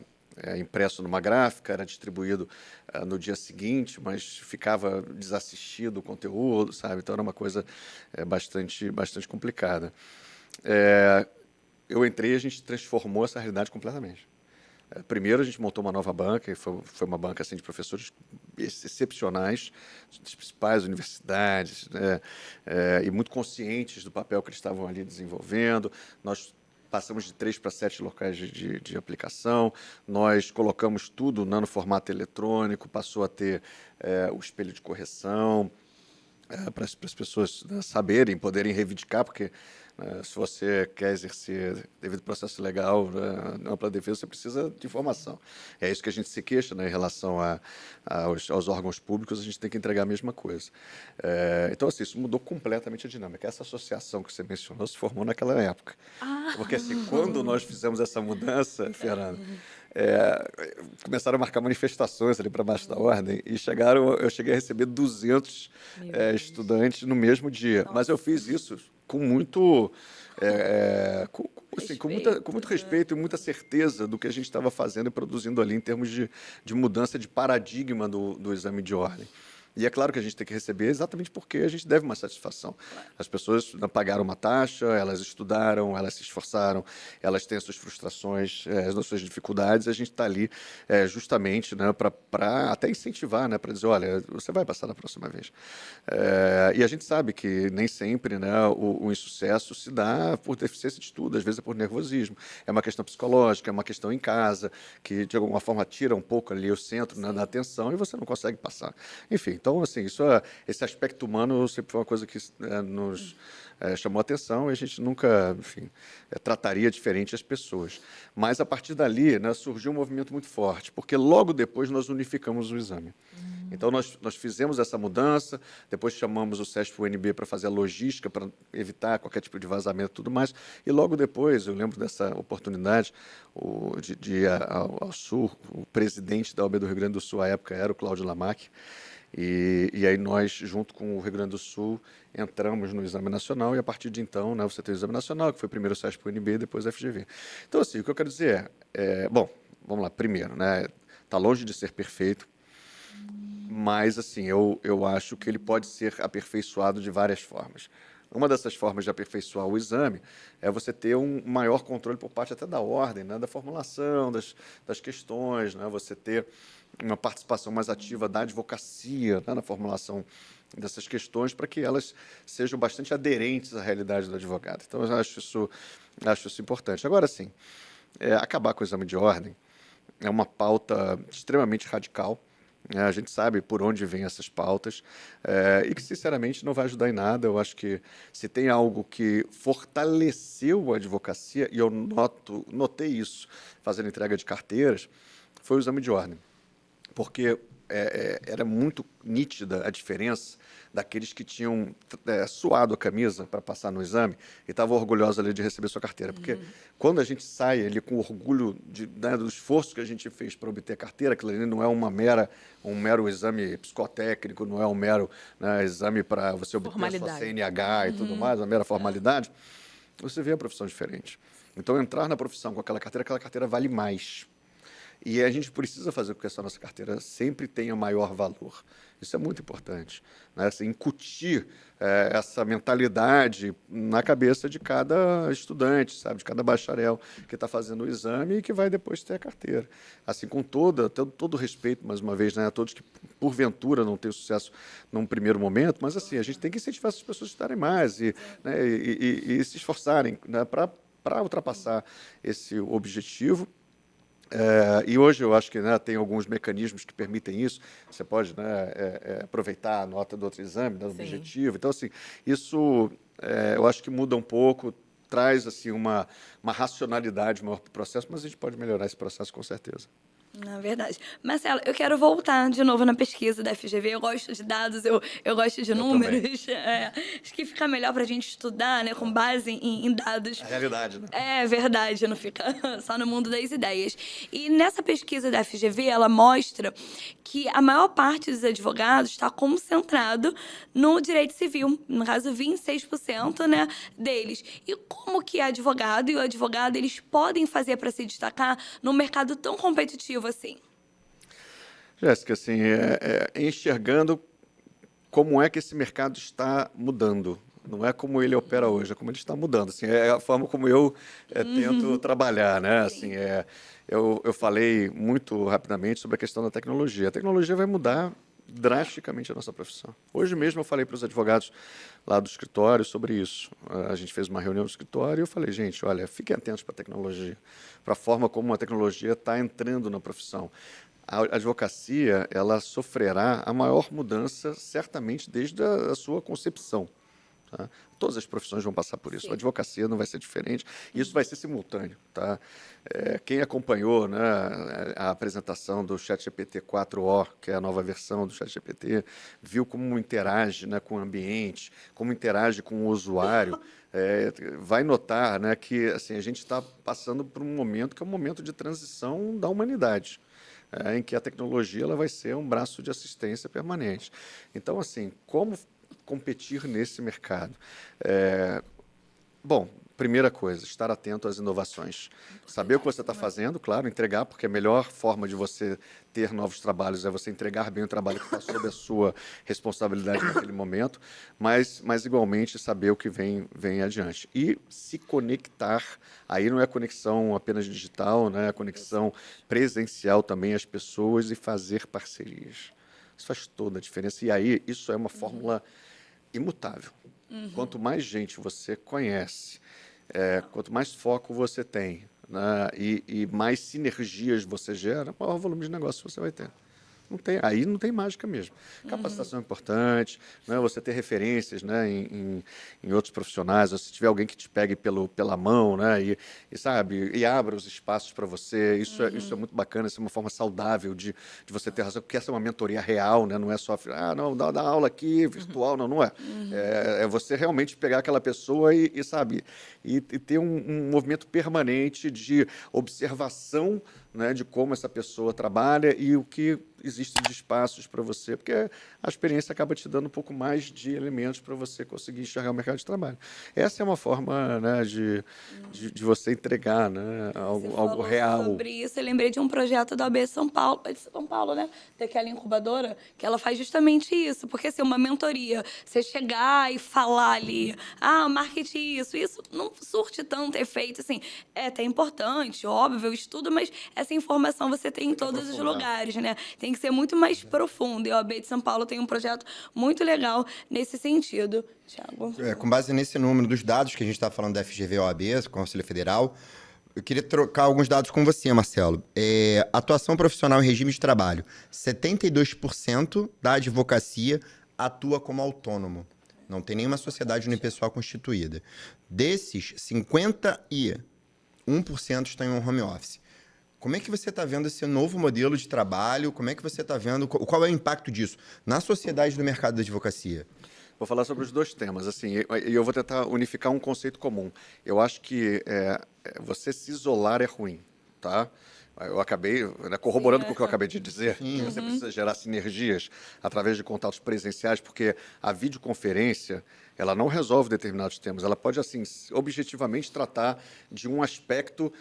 impresso numa gráfica, era distribuído no dia seguinte, mas ficava desassistido o conteúdo, sabe? Então era uma coisa bastante complicada. Eu entrei e a gente transformou essa realidade completamente. Primeiro, a gente montou uma nova banca, e foi uma banca assim, de professores excepcionais, das principais universidades, né, e muito conscientes do papel que eles estavam ali desenvolvendo. Nós passamos de 3 para 7 locais de aplicação, nós colocamos tudo no formato eletrônico, passou a ter o espelho de correção, para as pessoas, né, saberem, poderem reivindicar, porque se você quer exercer devido ao processo legal, né, ampla defesa, você precisa de informação. É isso que a gente se queixa, né, em relação aos órgãos públicos, a gente tem que entregar a mesma coisa. Então, assim, isso mudou completamente a dinâmica. Essa associação que você mencionou se formou naquela época. Porque, assim, quando nós fizemos essa mudança, Fernanda, começaram a marcar manifestações ali para baixo da ordem e eu cheguei a receber 200 estudantes no mesmo dia. Nossa. Mas eu fiz isso com muito com muito respeito e muita certeza do que a gente estava fazendo e produzindo ali em termos de mudança de paradigma do exame de ordem. E é claro que a gente tem que receber exatamente porque a gente deve uma satisfação. As pessoas pagaram uma taxa, elas estudaram, elas se esforçaram, elas têm as suas frustrações, as suas dificuldades, a gente está ali justamente, né, para até incentivar, né, para dizer, olha, você vai passar na próxima vez. E a gente sabe que nem sempre, né, o insucesso se dá por deficiência de estudo, às vezes é por nervosismo, é uma questão psicológica, é uma questão em casa, que de alguma forma tira um pouco ali o centro, né, da atenção e você não consegue passar. Enfim, então, assim, esse aspecto humano sempre foi uma coisa que nos chamou a atenção e a gente nunca, enfim, trataria diferente as pessoas. Mas, a partir dali, né, surgiu um movimento muito forte, porque logo depois nós unificamos o exame. Então, nós fizemos essa mudança, depois chamamos o CESP-UNB para fazer a logística, para evitar qualquer tipo de vazamento e tudo mais, e logo depois, eu lembro dessa oportunidade de ir ao Sul, o presidente da OAB do Rio Grande do Sul, à época, era o Cláudio Lamac, e aí nós, junto com o Rio Grande do Sul, entramos no Exame Nacional e, a partir de então, né, você tem o Exame Nacional, que foi primeiro o CESP-UNB e depois a FGV. Então, assim, o que eu quero dizer bom, vamos lá, primeiro, né, está longe de ser perfeito, mas, assim, eu acho que ele pode ser aperfeiçoado de várias formas. Uma dessas formas de aperfeiçoar o exame é você ter um maior controle por parte até da ordem, né, da formulação das questões, né, você ter uma participação mais ativa da advocacia, né, na formulação dessas questões, para que elas sejam bastante aderentes à realidade do advogado. Então, eu acho isso importante. Agora, sim, acabar com o exame de ordem é uma pauta extremamente radical. A gente sabe por onde vêm essas pautas e que, sinceramente, não vai ajudar em nada. Eu acho que se tem algo que fortaleceu a advocacia, e eu notei isso fazendo entrega de carteiras, foi o exame de ordem. Porque era muito nítida a diferença daqueles que tinham suado a camisa para passar no exame e estavam orgulhosos ali de receber sua carteira. Porque quando a gente sai ali com orgulho do esforço que a gente fez para obter a carteira, aquilo ali não é um mero exame psicotécnico, não é um mero, né, exame para você obter a sua CNH e tudo mais, uma mera formalidade, você vê a profissão diferente. Então, entrar na profissão com aquela carteira vale mais. E a gente precisa fazer com que essa nossa carteira sempre tenha maior valor. Isso é muito importante, né? Assim, incutir essa mentalidade na cabeça de cada estudante, sabe? De cada bacharel que está fazendo o exame e que vai depois ter a carteira. Assim, com todo o respeito, mais uma vez, né, a todos que, porventura, não têm sucesso num primeiro momento, mas assim, a gente tem que incentivar essas pessoas a estudarem mais e se esforçarem, né, para para ultrapassar esse objetivo. E hoje eu acho que, né, tem alguns mecanismos que permitem isso. Você pode, né, aproveitar a nota do outro exame, do objetivo. Então, assim, isso eu acho que muda um pouco, traz assim, uma racionalidade maior para o processo, mas a gente pode melhorar esse processo com certeza. Na verdade. Marcelo, eu quero voltar de novo na pesquisa da FGV. Eu gosto de dados, eu gosto de números. Acho que fica melhor para a gente estudar, né, com base em dados. A realidade, né? É verdade, não fica só no mundo das ideias. E nessa pesquisa da FGV, ela mostra que a maior parte dos advogados está concentrado no direito civil. No caso, 26%, né, deles. E como que advogado e o advogado eles podem fazer para se destacar num mercado tão competitivo assim? Jéssica, assim, enxergando como é que esse mercado está mudando. Não é como ele opera hoje, é como ele está mudando. Assim, é a forma como eu tento trabalhar, né? Assim, eu falei muito rapidamente sobre a questão da tecnologia. A tecnologia vai mudar drasticamente a nossa profissão. Hoje mesmo eu falei para os advogados lá do escritório sobre isso. A gente fez uma reunião no escritório e eu falei, gente, olha, fiquem atentos para a tecnologia, para a forma como a tecnologia está entrando na profissão. A advocacia, ela sofrerá a maior mudança, certamente, desde a sua concepção. Tá? Todas as profissões vão passar por isso. Sim. A advocacia não vai ser diferente. E isso vai ser simultâneo. Tá? Quem acompanhou, né, a apresentação do ChatGPT 4o, que é a nova versão do ChatGPT, viu como interage, né, com o ambiente, como interage com o usuário, vai notar, né, que assim, a gente está passando por um momento que é um momento de transição da humanidade. Em que a tecnologia ela vai ser um braço de assistência permanente. Então, assim, como competir nesse mercado? Bom, primeira coisa, estar atento às inovações. Saber o que você está fazendo, claro, entregar, porque a melhor forma de você ter novos trabalhos é você entregar bem o trabalho que está sob a sua responsabilidade naquele momento, mas igualmente saber o que vem adiante. E se conectar, aí não é conexão apenas digital, né? É conexão presencial também às pessoas e fazer parcerias. Isso faz toda a diferença. E aí, isso é uma fórmula imutável. Quanto mais gente você conhece, quanto mais foco você tem, né, e mais sinergias você gera, maior volume de negócio você vai ter. Aí não tem mágica mesmo. Capacitação é importante, né, você ter referências, né, em outros profissionais, ou se tiver alguém que te pegue pela mão, né, e abra os espaços para você. Isso é muito bacana, isso é uma forma saudável de você ter razão, porque essa é uma mentoria real, né, não é só, não, dá aula aqui, virtual, não é. É você realmente pegar aquela pessoa e ter um movimento permanente de observação, né, de como essa pessoa trabalha e o que existe de espaços para você, porque a experiência acaba te dando um pouco mais de elementos para você conseguir enxergar o mercado de trabalho. Essa é uma forma, né, de você entregar, né, algo real. Sobre isso, eu lembrei de um projeto da AB São Paulo, né? Daquela incubadora, que ela faz justamente isso. Porque, assim, uma mentoria, você chegar e falar ali, marketing isso não surte tanto efeito, assim, é até importante, óbvio, eu estudo, mas essa informação você tem em todos os lugares, né? Tem que ser muito mais profundo. E a OAB de São Paulo tem um projeto muito legal nesse sentido. Thiago? Com base nesse número dos dados que a gente está falando da FGV OAB, Conselho Federal, eu queria trocar alguns dados com você, Marcelo. Atuação profissional em regime de trabalho. 72% da advocacia atua como autônomo. Não tem nenhuma sociedade unipessoal constituída. Desses, 51% estão em um home office. Como é que você está vendo esse novo modelo de trabalho? Como é que você está vendo? Qual é o impacto disso na sociedade do mercado da advocacia? Vou falar sobre os dois temas, assim, e eu vou tentar unificar um conceito comum. Eu acho que você se isolar é ruim, tá? Eu acabei, né, corroborando com o que eu acabei de dizer, que você precisa gerar sinergias através de contatos presenciais, porque a videoconferência, ela não resolve determinados temas, ela pode, assim, objetivamente tratar de um aspecto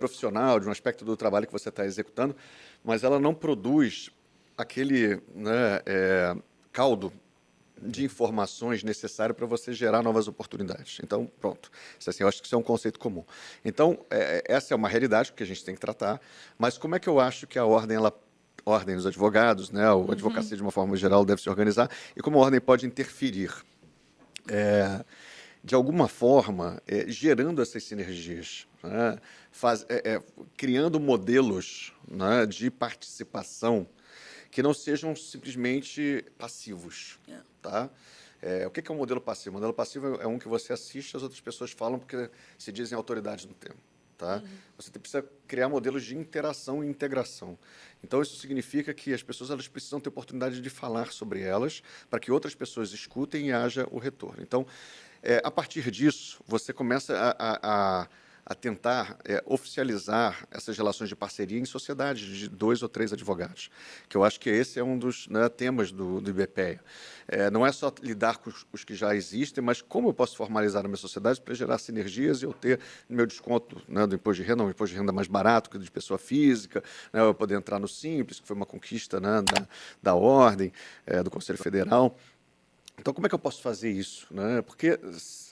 profissional, de um aspecto do trabalho que você está executando, mas ela não produz aquele, né, caldo de informações necessário para você gerar novas oportunidades. Então, pronto. Isso, assim, eu acho que isso é um conceito comum. Então, essa é uma realidade que a gente tem que tratar, mas como é que eu acho que a ordem dos advogados, né, a advocacia de uma forma geral deve se organizar, e como a ordem pode interferir? de alguma forma, gerando essas sinergias, né? Criando modelos, né, de participação que não sejam simplesmente passivos, tá? O que é um modelo passivo? O modelo passivo é um que você assiste, as outras pessoas falam porque se dizem autoridades no tema. Tá? Você precisa criar modelos de interação e integração. Então, isso significa que as pessoas elas precisam ter oportunidade de falar sobre elas para que outras pessoas escutem e haja o retorno. Então, a partir disso, você começa a tentar oficializar essas relações de parceria em sociedades de 2 ou 3 advogados, que eu acho que esse é um dos, né, temas do IBPEA. Não é só lidar com os que já existem, mas como eu posso formalizar a minha sociedade para gerar sinergias e eu ter meu desconto, né, do imposto de renda, um imposto de renda mais barato que o de pessoa física, né, eu poder entrar no Simples, que foi uma conquista, né, da Ordem, do Conselho Federal. Então, como é que eu posso fazer isso, né? Porque,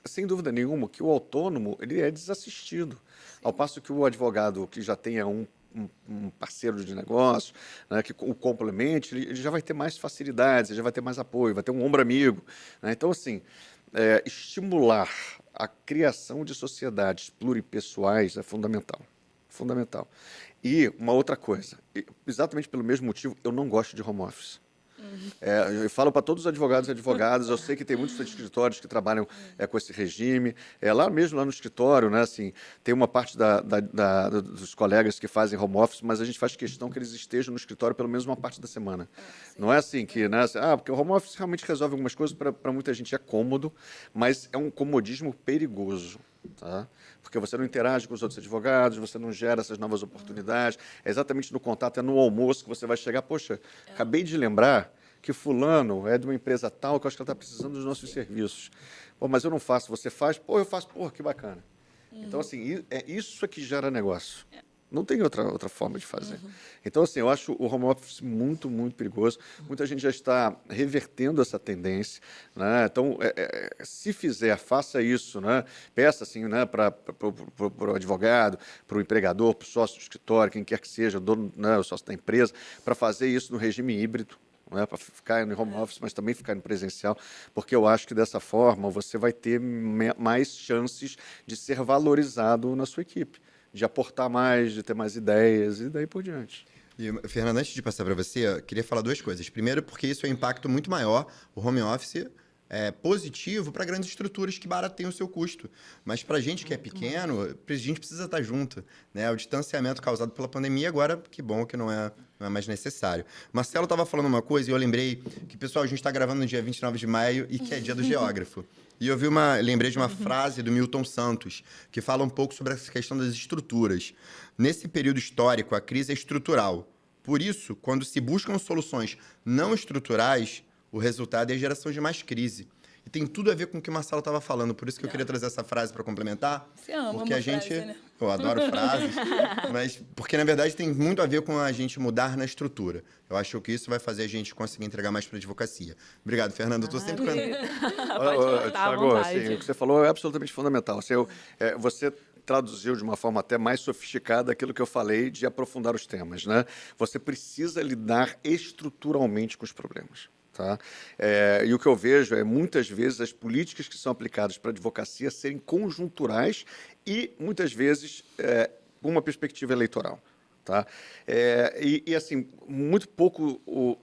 sem dúvida nenhuma, que o autônomo ele é desassistido, ao passo que o advogado que já tenha um parceiro de negócio, né, que o complemente, ele já vai ter mais facilidades, ele já vai ter mais apoio, vai ter um ombro amigo, né? Então, assim, estimular a criação de sociedades pluripessoais é fundamental, fundamental. E uma outra coisa, exatamente pelo mesmo motivo, eu não gosto de home office. Eu falo para todos os advogados e advogadas, eu sei que tem muitos escritórios que trabalham com esse regime. Lá mesmo, lá no escritório, né, assim, tem uma parte dos colegas que fazem home office, mas a gente faz questão que eles estejam no escritório pelo menos uma parte da semana. Não é assim que, né, assim, porque o home office realmente resolve algumas coisas, para muita gente é cômodo, mas é um comodismo perigoso. Tá? Porque você não interage com os outros advogados, você não gera essas novas oportunidades. É exatamente no contato, é no almoço que você vai chegar. Poxa, acabei de lembrar que fulano é de uma empresa tal que eu acho que ela está precisando dos nossos serviços. Pô, mas eu não faço, você faz? Pô, eu faço. Pô, que bacana. Então, assim, isso é que gera negócio. Não tem outra forma de fazer. Então, assim, eu acho o home office muito, muito perigoso. Muita gente já está revertendo essa tendência, né? Então, se fizer, faça isso, né? Peça, assim, né, para o advogado, para o empregador, para o sócio do escritório, quem quer que seja, o dono, né, o sócio da empresa, para fazer isso no regime híbrido, né, para ficar no home office, mas também ficar no presencial, porque eu acho que dessa forma você vai ter mais chances de ser valorizado na sua equipe, de aportar mais, de ter mais ideias e daí por diante. E, Fernando, antes de passar para você, eu queria falar 2 coisas. Primeiro, porque isso é um impacto muito maior. O home office é positivo para grandes estruturas que barateiam o seu custo. Mas para a gente que é pequeno, a gente precisa estar junto, né? O distanciamento causado pela pandemia, agora, que bom que não é mais necessário. Marcelo estava falando uma coisa e eu lembrei que, pessoal, a gente está gravando no dia 29 de maio e que é dia do geógrafo. E eu lembrei de uma frase do Milton Santos, que fala um pouco sobre essa questão das estruturas. Nesse período histórico, a crise é estrutural. Por isso, quando se buscam soluções não estruturais, o resultado é a geração de mais crise. E tem tudo a ver com o que o Marcelo estava falando. Por isso que eu queria trazer essa frase para complementar. Você ama porque uma a gente, frase, né? eu adoro frases, mas porque na verdade tem muito a ver com a gente mudar na estrutura. Eu acho que isso vai fazer a gente conseguir entregar mais para a advocacia. Obrigado, Fernando. Eu estou sempre Pode cortar à Thiago, vontade. assim, o que você falou é absolutamente fundamental. Assim, você traduziu de uma forma até mais sofisticada aquilo que eu falei de aprofundar os temas, né? Você precisa lidar estruturalmente com os problemas. Tá? E o que eu vejo é, muitas vezes, as políticas que são aplicadas para a advocacia serem conjunturais e, muitas vezes, com uma perspectiva eleitoral. Tá? Assim, muito pouco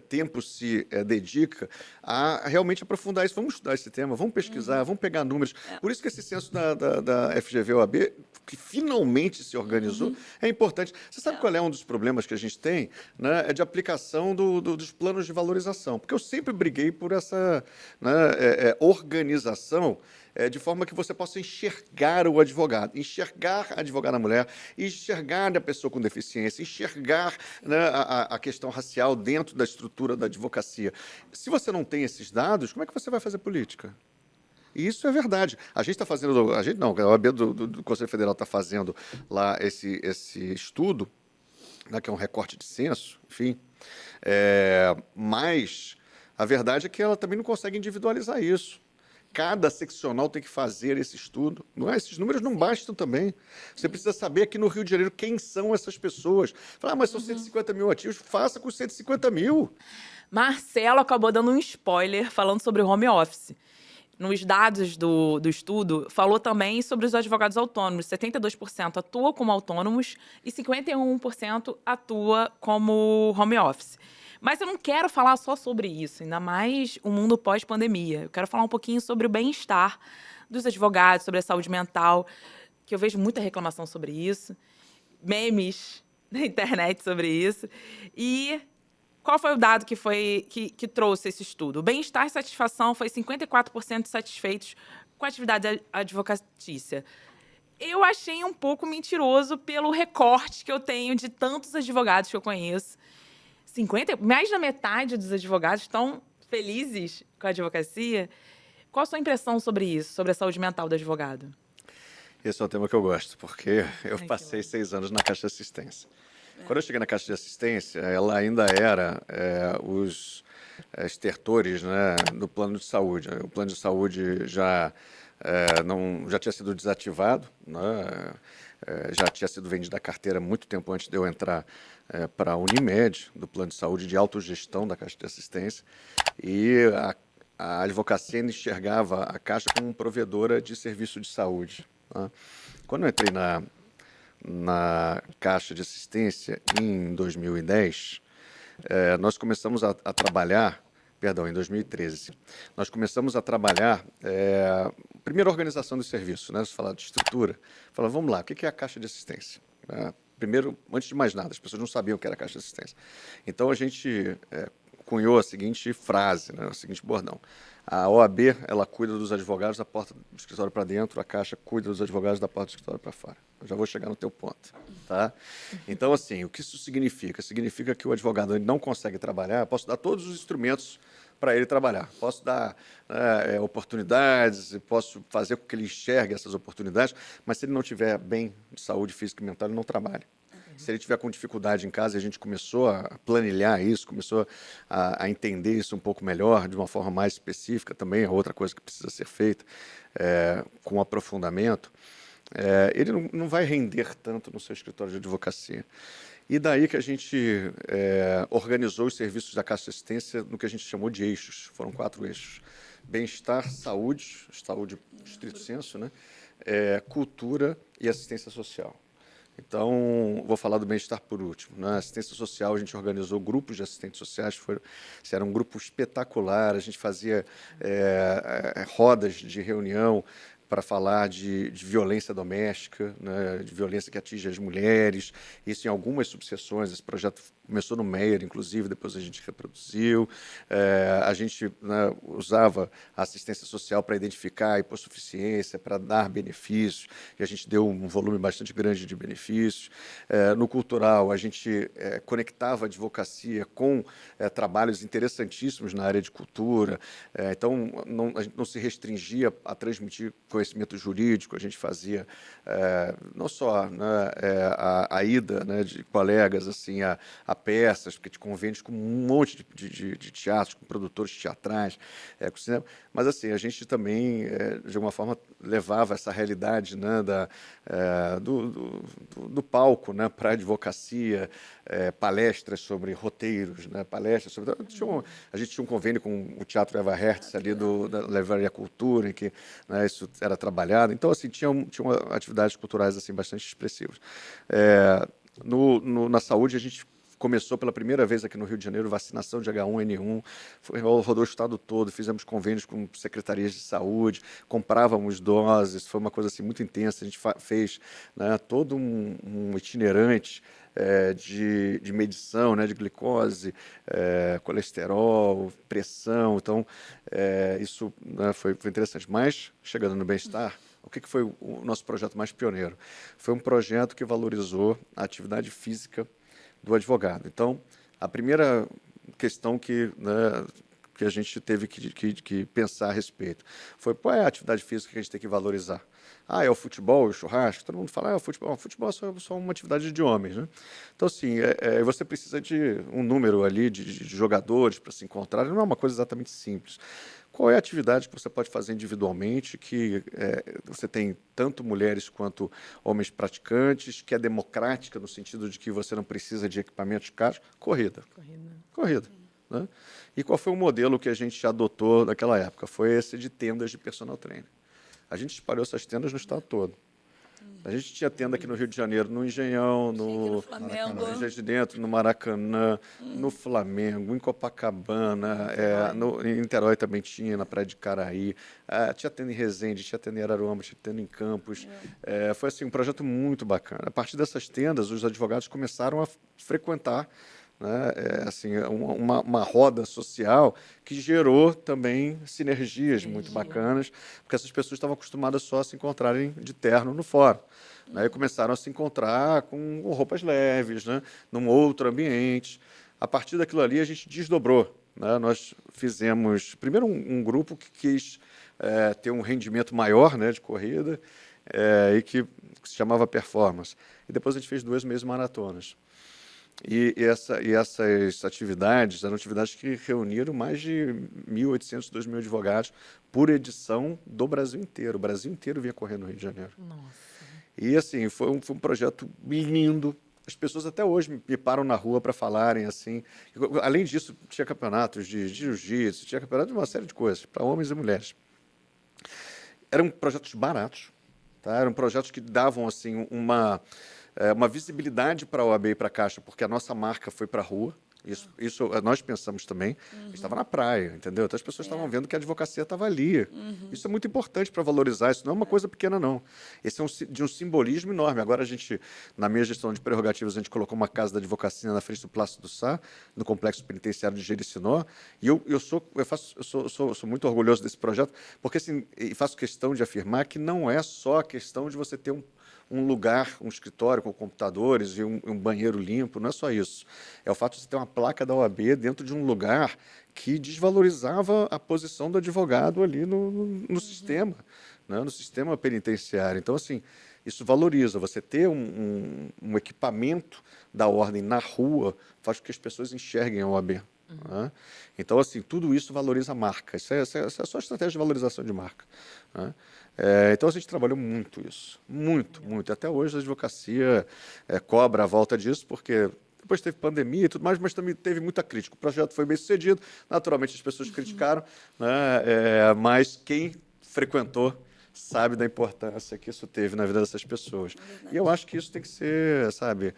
tempo se dedica a realmente aprofundar isso. Vamos estudar esse tema, vamos pesquisar, vamos pegar números. Por isso que esse censo da FGV-OAB, que finalmente se organizou, é importante. Você sabe qual é um dos problemas que a gente tem? Né? É de aplicação dos planos de valorização. Porque eu sempre briguei por essa, né, organização, de forma que você possa enxergar o advogado, enxergar a advogada mulher, enxergar a pessoa com deficiência, enxergar, né, a questão racial dentro da estrutura da advocacia. Se você não tem esses dados, como é que você vai fazer política? E isso é verdade. A gente está fazendo... A gente não, a OAB do Conselho Federal está fazendo lá esse estudo, né, que é um recorte de censo, enfim. Mas a verdade é que ela também não consegue individualizar isso. Cada seccional tem que fazer esse estudo. Não é? Esses números não bastam também. Você precisa saber aqui no Rio de Janeiro quem são essas pessoas. Falar, mas são 150 mil ativos, faça com 150 mil. Marcelo acabou dando um spoiler falando sobre home office. nos dados do estudo, falou também sobre os advogados autônomos. 72% atuam como autônomos e 51% atua como home office. Mas eu não quero falar só sobre isso, ainda mais o mundo pós-pandemia. Eu quero falar um pouquinho sobre o bem-estar dos advogados, sobre a saúde mental, que eu vejo muita reclamação sobre isso, memes na internet sobre isso. E qual foi o dado que trouxe esse estudo? O bem-estar e satisfação foi 54% satisfeitos com a atividade advocatícia. Eu achei um pouco mentiroso pelo recorte que eu tenho de tantos advogados que eu conheço. Mais da metade dos advogados estão felizes com a advocacia. Qual a sua impressão sobre isso, sobre a saúde mental do advogado? Esse é um tema que eu gosto, porque eu que passei bom. 6 anos na Caixa de Assistência. Quando eu cheguei na Caixa de Assistência, ela ainda era os estertores, né, do plano de saúde. O plano de saúde já tinha sido desativado, né, já tinha sido vendida a carteira muito tempo antes de eu entrar para a Unimed, do plano de saúde de autogestão da Caixa de Assistência, e a advocacia ainda enxergava a Caixa como provedora de serviço de saúde. Né? Quando eu entrei na Caixa de Assistência em 2010, nós começamos a trabalhar, perdão, em 2013, nós começamos a trabalhar, primeira organização do serviço, né? Você fala de estrutura, fala, vamos lá, o que é a Caixa de Assistência? Primeiro, antes de mais nada, as pessoas não sabiam o que era a Caixa de Assistência. Então, a gente cunhou a seguinte frase, né? O seguinte bordão. A OAB, ela cuida dos advogados da porta do escritório para dentro, a Caixa cuida dos advogados da porta do escritório para fora. Eu já vou chegar no teu ponto, tá? Então, assim, o que isso significa? Significa que o advogado ele não consegue trabalhar, eu posso dar todos os instrumentos para ele trabalhar. Posso dar oportunidades, posso fazer com que ele enxergue essas oportunidades, mas se ele não tiver bem de saúde física e mental, ele não trabalha. Se ele tiver com dificuldade em casa, a gente começou a planilhar isso, começou a entender isso um pouco melhor, de uma forma mais específica também, é outra coisa que precisa ser feita com aprofundamento, ele não vai render tanto no seu escritório de advocacia. E daí que a gente organizou os serviços da Caixa de Assistência no que a gente chamou de eixos. Foram 4 eixos. Bem-estar, saúde estrito senso, né? Cultura e assistência social. Então, vou falar do bem-estar por último. Na assistência social, a gente organizou grupos de assistentes sociais, era um grupo espetacular, a gente fazia rodas de reunião para falar de violência doméstica, né, de violência que atinge as mulheres, isso em algumas subseções. Esse projeto começou no Meier, inclusive, depois a gente reproduziu. A gente, né, usava a assistência social para identificar a hipossuficiência, para dar benefícios, e a gente deu um volume bastante grande de benefícios. No cultural, a gente conectava a advocacia com trabalhos interessantíssimos na área de cultura, então a gente não se restringia a transmitir conhecimento jurídico, a gente fazia não só, né, a ida, né, de colegas assim, a peças, porque te convênios com um monte de teatros, com produtores teatrais, com cinema, mas assim, a gente também, de alguma forma, levava essa realidade, né, do palco, né, para a advocacia, palestras sobre roteiros, né, palestras sobre... A gente tinha um convênio com o Teatro Eva Hertz, ali da Livraria Cultura, em que, né, isso era trabalhado. Então, assim, tinha atividades culturais assim, bastante expressivas. Na saúde, a gente começou pela primeira vez aqui no Rio de Janeiro, vacinação de H1N1, rodou o estado todo, fizemos convênios com secretarias de saúde, comprávamos doses, foi uma coisa assim, muito intensa. A gente fez, né, todo um itinerante de medição, né, de glicose, colesterol, pressão. Então, isso, né, foi interessante. Mas, chegando no bem-estar, o que foi o nosso projeto mais pioneiro? Foi um projeto que valorizou a atividade física do advogado. Então, a primeira questão que a gente teve que pensar a respeito foi qual é a atividade física que a gente tem que valorizar. É o futebol, o churrasco? Todo mundo fala, o futebol é só uma atividade de homens, né? Então, assim, você precisa de um número ali de jogadores para se encontrar, não é uma coisa exatamente simples. Qual é a atividade que você pode fazer individualmente, que você tem tanto mulheres quanto homens praticantes, que é democrática no sentido de que você não precisa de equipamentos caros? Corrida. né? E qual foi o modelo que a gente adotou naquela época? Foi esse de tendas de personal trainer. A gente espalhou essas tendas no estado todo. A gente tinha tenda aqui no Rio de Janeiro, no Engenhão, no Flamengo, no Rio de Dentro, no Maracanã, no Flamengo, em Copacabana, em Niterói também tinha, na Praia de Caraí, tinha tenda em Resende, tinha tenda em Araruama, tinha tenda em Campos. Foi assim, um projeto muito bacana. A partir dessas tendas, os advogados começaram a frequentar, né, assim, uma roda social que gerou também sinergias muito bacanas, porque essas pessoas estavam acostumadas só a se encontrarem de terno no fórum. Né, e começaram a se encontrar com roupas leves, né, num outro ambiente. A partir daquilo ali, a gente desdobrou. Né, nós fizemos, primeiro, um grupo que quis ter um rendimento maior, né, de corrida, e que se chamava Performance. E depois a gente fez 2 meses maratonas. E essas atividades eram atividades que reuniram mais de 1.800, 2.000 advogados por edição do Brasil inteiro. O Brasil inteiro vinha correndo no Rio de Janeiro. Nossa. E, assim, foi um projeto lindo. As pessoas até hoje me param na rua para falarem assim. Além disso, tinha campeonatos de jiu-jitsu, tinha campeonato de uma série de coisas, para homens e mulheres. Eram projetos baratos, tá? Eram projetos que davam assim, uma visibilidade para a OAB e para a Caixa, porque a nossa marca foi para a rua. Isso nós pensamos também. A gente estava na praia, entendeu? Então as pessoas estavam vendo que a advocacia estava ali. Isso é muito importante para valorizar. Isso não é uma coisa pequena, não. Esse é de um simbolismo enorme. Agora a gente, na minha gestão de prerrogativas, a gente colocou uma casa da advocacia na frente do Plácido Sá, no complexo penitenciário de Jericinó. E eu sou muito orgulhoso desse projeto, porque assim, e faço questão de afirmar que não é só a questão de você ter um lugar, um escritório com computadores e um banheiro limpo, não é só isso. É o fato de você ter uma placa da OAB dentro de um lugar que desvalorizava a posição do advogado ali no sistema, né? No sistema penitenciário. Então, assim, isso valoriza. Você ter um equipamento da ordem na rua faz com que as pessoas enxerguem a OAB. Né? Então, assim, tudo isso valoriza a marca. Isso é só estratégia de valorização de marca. Né? Então, a gente trabalhou muito isso. Muito, muito. Até hoje a advocacia cobra a volta disso, porque depois teve pandemia e tudo mais, mas também teve muita crítica. O projeto foi bem sucedido, naturalmente as pessoas criticaram, né? Mas quem frequentou sabe da importância que isso teve na vida dessas pessoas. E eu acho que isso tem que ser, sabe,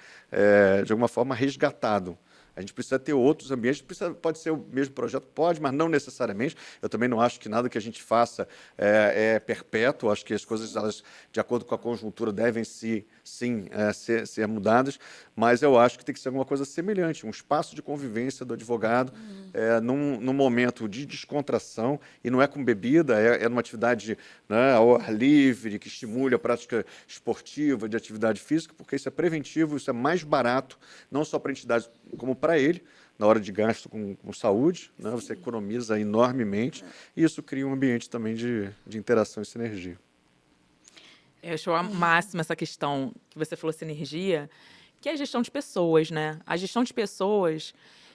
de alguma forma resgatado. A gente precisa ter outros ambientes, pode ser o mesmo projeto, pode, mas não necessariamente. Eu também não acho que nada que a gente faça é perpétuo, acho que as coisas, elas, de acordo com a conjuntura, devem sim ser mudadas, mas eu acho que tem que ser alguma coisa semelhante, um espaço de convivência do advogado num momento de descontração, e não é com bebida, é numa atividade, né, ao ar livre, que estimule a prática esportiva, de atividade física, porque isso é preventivo, isso é mais barato, não só para a entidade, como para ele, na hora de gasto com saúde, né? Você economiza enormemente e isso cria um ambiente também de interação e sinergia. Eu acho a máxima essa questão que você falou, sinergia, que é a gestão de pessoas, né? A gestão de pessoas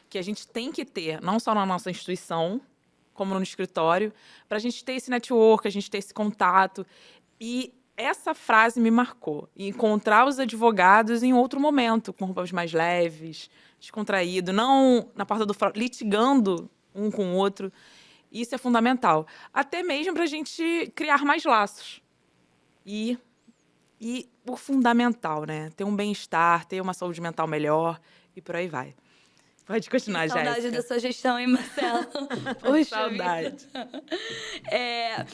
que a gente tem que ter, não só na nossa instituição, como no escritório, para a gente ter esse network, a gente ter esse contato. E essa frase me marcou. Encontrar os advogados em outro momento, com roupas mais leves, descontraído, não na porta do fórum, litigando um com o outro. Isso é fundamental. Até mesmo para a gente criar mais laços. E o fundamental, né? Ter um bem-estar, ter uma saúde mental melhor e por aí vai. Pode continuar, Jéssica. Saudade da sua gestão, hein, Marcelo? Poxa, saudade.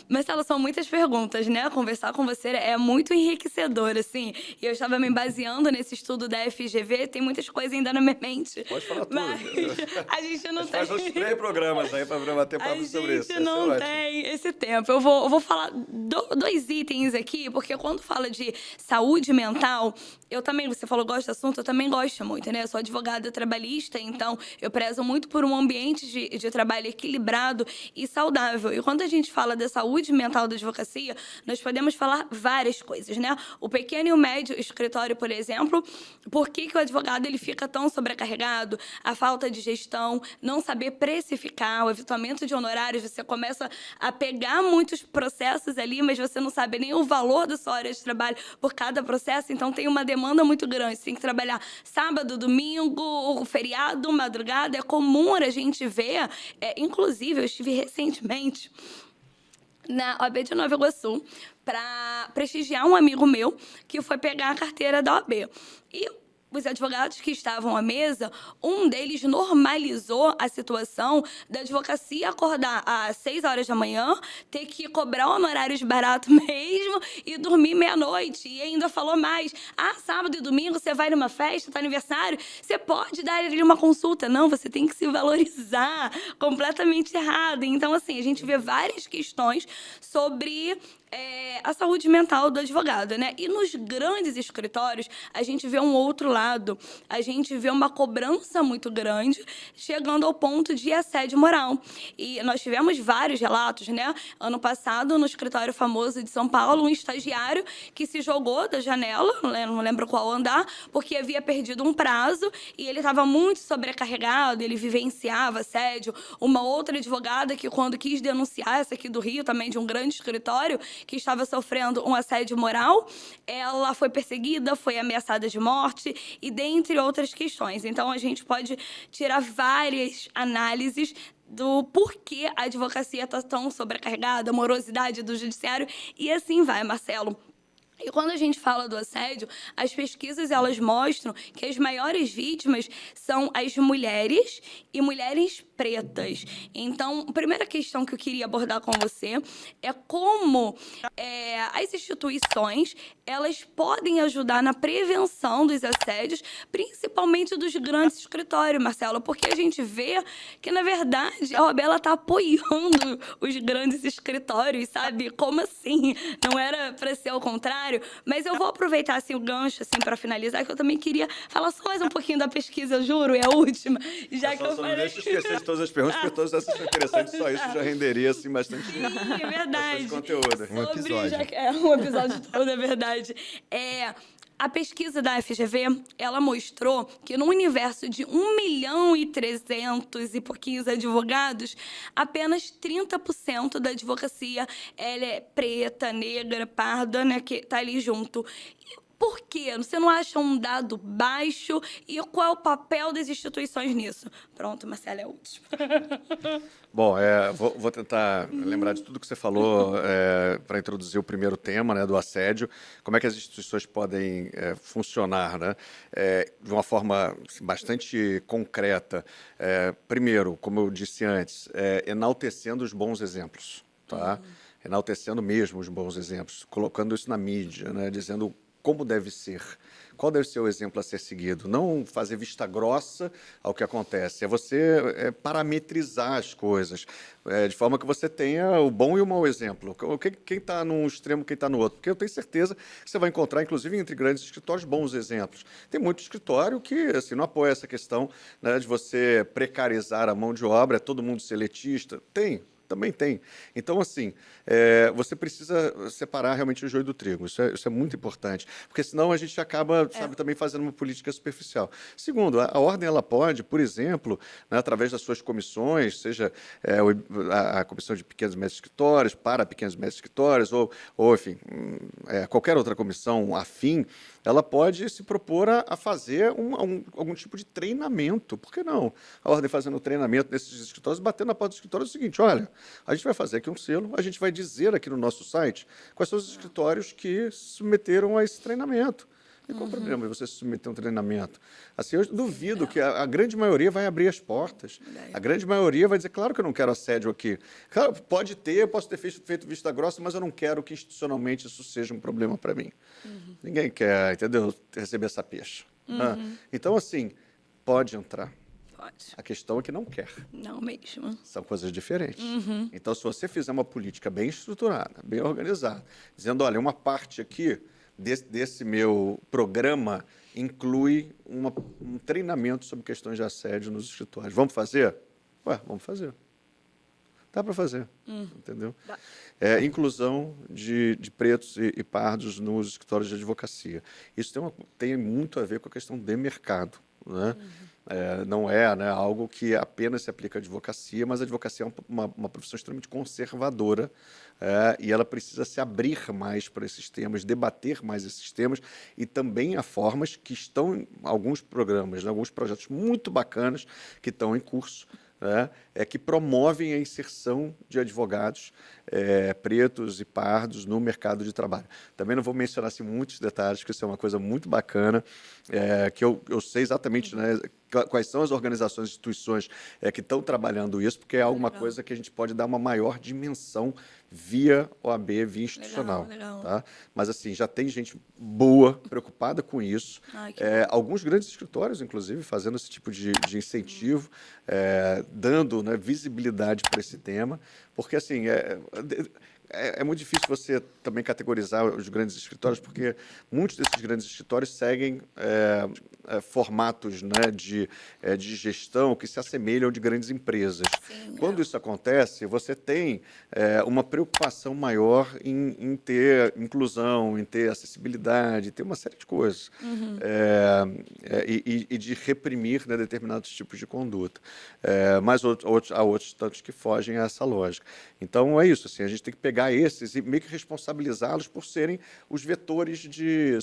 Marcelo, são muitas perguntas, né? Conversar com você é muito enriquecedor, assim. E eu estava me baseando nesse estudo da FGV, tem muitas coisas ainda na minha mente. Pode falar tudo. Mas a gente não tem... Faz uns 3 programas aí para bater papo sobre isso. A gente não tem esse tempo. Eu vou falar 2 itens aqui, porque quando fala de saúde mental, eu também, você falou, gosto do assunto, eu também gosto muito, né? Eu sou advogada trabalhista, então eu prezo muito por um ambiente de trabalho equilibrado e saudável. E quando a gente fala da saúde mental da advocacia, nós podemos falar várias coisas, né? O pequeno e o médio escritório, por exemplo, por que o advogado ele fica tão sobrecarregado? A falta de gestão, não saber precificar, o evitamento de honorários, você começa a pegar muitos processos ali, mas você não sabe nem o valor da sua hora de trabalho por cada processo, então tem uma demanda muito grande. Você tem que trabalhar sábado, domingo, feriado, sábado, madrugada, é comum a gente ver, inclusive, eu estive recentemente na OAB de Nova Iguaçu para prestigiar um amigo meu que foi pegar a carteira da OAB. E os advogados que estavam à mesa, um deles normalizou a situação da advocacia acordar às 6 horas da manhã, ter que cobrar honorários baratos mesmo e dormir meia-noite. E ainda falou mais: sábado e domingo você vai numa festa, tá aniversário, você pode dar ele uma consulta. Não, você tem que se valorizar. Completamente errado. Então, assim, a gente vê várias questões sobre a saúde mental do advogado, né? E nos grandes escritórios, a gente vê um outro lado. A gente vê uma cobrança muito grande, chegando ao ponto de assédio moral. E nós tivemos vários relatos, né? Ano passado, no escritório famoso de São Paulo, um estagiário que se jogou da janela, não lembro qual andar, porque havia perdido um prazo e ele estava muito sobrecarregado, ele vivenciava assédio. Uma outra advogada que, quando quis denunciar, essa aqui do Rio, também de um grande escritório, que estava sofrendo um assédio moral, ela foi perseguida, foi ameaçada de morte e dentre outras questões. Então, a gente pode tirar várias análises do porquê a advocacia está tão sobrecarregada, a morosidade do judiciário, e assim vai, Marcelo. E quando a gente fala do assédio, as pesquisas elas mostram que as maiores vítimas são as mulheres e mulheres pretas. Então, a primeira questão que eu queria abordar com você é como as instituições elas podem ajudar na prevenção dos assédios, principalmente dos grandes escritórios, Marcelo, porque a gente vê que, na verdade, a OAB está apoiando os grandes escritórios, sabe? Como assim? Não era para ser ao contrário? Mas eu vou aproveitar assim, o gancho assim, para finalizar, que eu também queria falar só mais um pouquinho da pesquisa, eu juro, é a última. Já que eu Só não falei... deixa eu esquecer de todas as perguntas, porque todas essas são interessantes, só isso já renderia assim, bastante, Sim, é verdade. bastante conteúdo. Um episódio. Um episódio todo, é verdade. A pesquisa da FGV, ela mostrou que no universo de 1.300.000 e pouquinhos advogados, apenas 30% da advocacia ela é preta, negra, parda, né, que tá ali junto. Por quê? Você não acha um dado baixo? E qual é o papel das instituições nisso? Pronto, Marcelo, é o último. Bom, vou tentar lembrar de tudo que você falou para introduzir o primeiro tema, né, do assédio. Como é que as instituições podem funcionar, né, de uma forma assim, bastante concreta. Primeiro, como eu disse antes, enaltecendo os bons exemplos, tá? Enaltecendo mesmo os bons exemplos, colocando isso na mídia, né, dizendo como deve ser. Qual deve ser o exemplo a ser seguido? Não fazer vista grossa ao que acontece, é você parametrizar as coisas, de forma que você tenha o bom e o mau exemplo. Quem está num extremo, quem está no outro. Porque eu tenho certeza que você vai encontrar, inclusive entre grandes escritórios, bons exemplos. Tem muito escritório que assim, não apoia essa questão, né, de você precarizar a mão de obra, é todo mundo seletista. Também tem. Então, assim, você precisa separar realmente o joio do trigo. Isso é muito importante. Porque senão a gente acaba, sabe, também fazendo uma política superficial. Segundo, a ordem ela pode, por exemplo, né, através das suas comissões, seja a comissão de pequenos e médios escritórios, para pequenos e médios escritórios, ou enfim, qualquer outra comissão afim, ela pode se propor a fazer algum tipo de treinamento. Por que não? A ordem fazendo treinamento nesses escritórios, batendo na porta do escritório é o seguinte: olha, a gente vai fazer aqui um selo, a gente vai dizer aqui no nosso site quais são os escritórios que se submeteram a esse treinamento. E qual o problema de você se submeter a um treinamento? Assim, eu duvido que a grande maioria vai abrir as portas. A grande maioria vai dizer, claro que eu não quero assédio aqui. Claro, eu posso ter feito vista grossa, mas eu não quero que institucionalmente isso seja um problema para mim. Ninguém quer, entendeu, receber essa peixe. Então, assim, pode entrar. Pode. A questão é que não quer. Não mesmo. São coisas diferentes. Então, se você fizer uma política bem estruturada, bem organizada, dizendo, olha, uma parte aqui desse meu programa inclui um treinamento sobre questões de assédio nos escritórios. Vamos fazer? Vamos fazer. Dá para fazer, entendeu? Inclusão de pretos e pardos nos escritórios de advocacia. Isso tem muito a ver com a questão de mercado, né? Não é, né, algo que apenas se aplica à advocacia, mas a advocacia é uma profissão extremamente conservadora, e ela precisa se abrir mais para esses temas, debater mais esses temas, e também há formas que estão em alguns programas, né, alguns projetos muito bacanas que estão em curso, né, que promovem a inserção de advogados pretos e pardos no mercado de trabalho. Também não vou mencionar assim, muitos detalhes, porque isso é uma coisa muito bacana, que eu sei exatamente, né, quais são as organizações e instituições que estão trabalhando isso, porque é alguma coisa que a gente pode dar uma maior dimensão via OAB, via institucional. Legal. Tá? Mas, assim, já tem gente boa, preocupada com isso. Ai, que Alguns grandes escritórios, inclusive, fazendo esse tipo de incentivo, dando, né, visibilidade para esse tema, porque, assim, é muito difícil você também categorizar os grandes escritórios, porque muitos desses grandes escritórios seguem formatos, né, de gestão que se assemelham de grandes empresas. Quando isso acontece, você tem uma preocupação maior em ter inclusão, em ter acessibilidade, ter uma série de coisas, e de reprimir, né, determinados tipos de conduta. Mas há outros tantos que fogem a essa lógica. Então, é isso, assim, a gente tem que pegar esses e meio que responsabilizá-los por serem os vetores de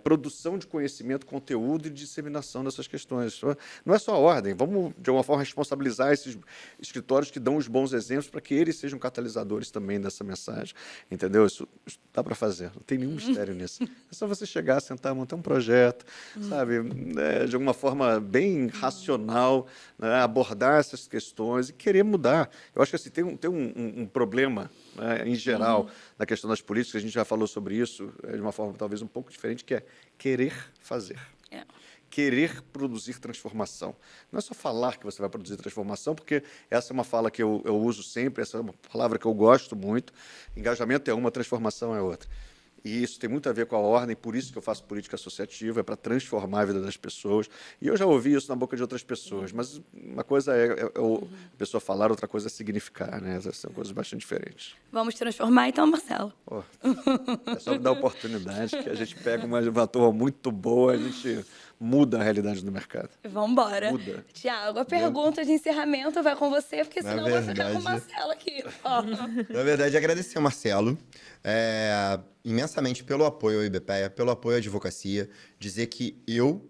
produção de conhecimento, conteúdo e disseminação dessas questões. Não é só a ordem, vamos, de alguma forma, responsabilizar esses escritórios que dão os bons exemplos para que eles sejam catalisadores também dessa mensagem, entendeu? Isso dá para fazer, não tem nenhum mistério nisso. É só você chegar, sentar, montar um projeto, sabe, de alguma forma bem racional, né, abordar essas questões e querer mudar. Eu acho que assim, tem um problema, né, em geral, na questão das políticas, a gente já falou sobre isso de uma forma talvez um pouco diferente, que é querer fazer. Querer produzir transformação. Não é só falar que você vai produzir transformação, porque essa é uma fala que eu uso sempre, essa é uma palavra que eu gosto muito. Engajamento é uma, transformação é outra. E isso tem muito a ver com a ordem, por isso que eu faço política associativa, é para transformar a vida das pessoas. E eu já ouvi isso na boca de outras pessoas, mas uma coisa é a pessoa falar, outra coisa é significar, né? Essas são coisas bastante diferentes. Vamos transformar então, Marcelo? É só dar oportunidade, que a gente pega uma turma muito boa, a gente muda a realidade do mercado. Vamos embora. Muda. Tiago, a pergunta de encerramento vai com você, porque senão vai ficar com o Marcelo aqui. Na verdade, agradecer ao Marcelo imensamente pelo apoio ao IBPEA, pelo apoio à advocacia, dizer que eu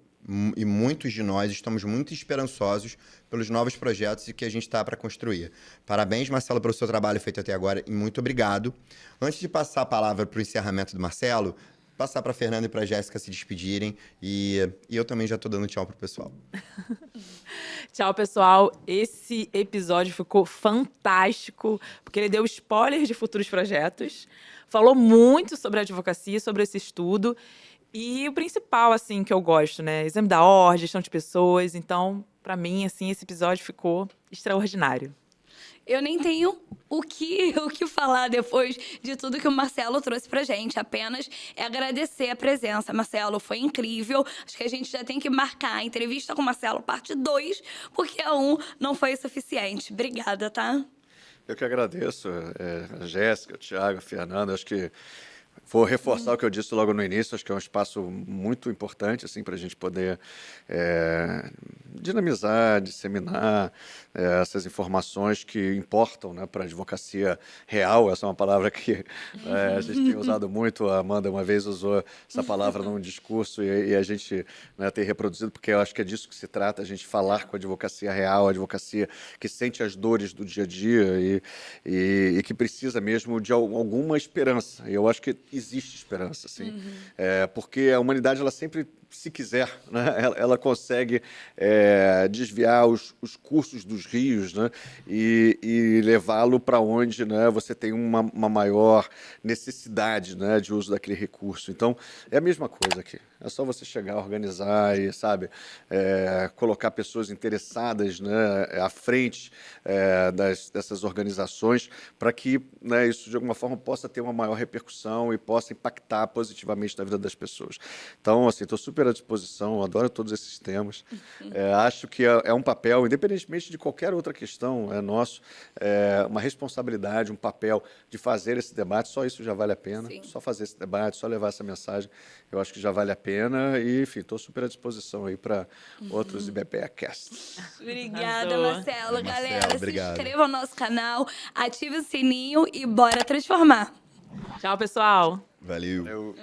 e muitos de nós estamos muito esperançosos pelos novos projetos e que a gente está para construir. Parabéns, Marcelo, pelo seu trabalho feito até agora e muito obrigado. Antes de passar a palavra para o encerramento do Marcelo, passar para a Fernanda e para a Jéssica se despedirem e eu também já estou dando tchau para o pessoal. Tchau, pessoal. Esse episódio ficou fantástico, porque ele deu spoilers de futuros projetos, falou muito sobre a advocacia, sobre esse estudo, e o principal, assim, que eu gosto, né? Exame da ordem, gestão de pessoas. Então, para mim, assim, esse episódio ficou extraordinário. Eu nem tenho o que falar depois de tudo que o Marcelo trouxe pra gente. Apenas agradecer a presença. Marcelo, foi incrível. Acho que a gente já tem que marcar a entrevista com o Marcelo, parte 2, porque a 1 não foi suficiente. Obrigada, tá? Eu que agradeço, a Jéssica, o Thiago, a Fernanda. Acho que vou reforçar o que eu disse logo no início. Acho que é um espaço muito importante assim, para a gente poder dinamizar, disseminar essas informações que importam, né, para a advocacia real. Essa é uma palavra que a gente tem usado muito. A Amanda uma vez usou essa palavra num discurso e a gente, né, tem reproduzido, porque eu acho que é disso que se trata, a gente falar com a advocacia real, a advocacia que sente as dores do dia a dia e que precisa mesmo de alguma esperança. E eu acho que existe esperança, sim. Porque a humanidade, ela sempre, se quiser, né, ela consegue desviar os cursos dos rios, né, e levá-lo para onde, né, você tem uma maior necessidade, né, de uso daquele recurso. Então, é a mesma coisa aqui. É só você chegar, organizar e, sabe, colocar pessoas interessadas, né, à frente dessas organizações para que, né, isso, de alguma forma, possa ter uma maior repercussão e possa impactar positivamente na vida das pessoas. Então, assim, estou super à disposição, adoro todos esses temas. Acho que é um papel, independentemente de qualquer outra questão, é nosso, uma responsabilidade, um papel de fazer esse debate, só isso já vale a pena, Sim. só fazer esse debate, só levar essa mensagem, eu acho que já vale a pena e, enfim, estou super à disposição aí para outros IBPA-casts. Obrigada, Arrasou. Marcelo. Galera, Marcelo, obrigado. se inscreva no nosso canal, ative o sininho e bora transformar. Tchau, pessoal. Valeu. Eu...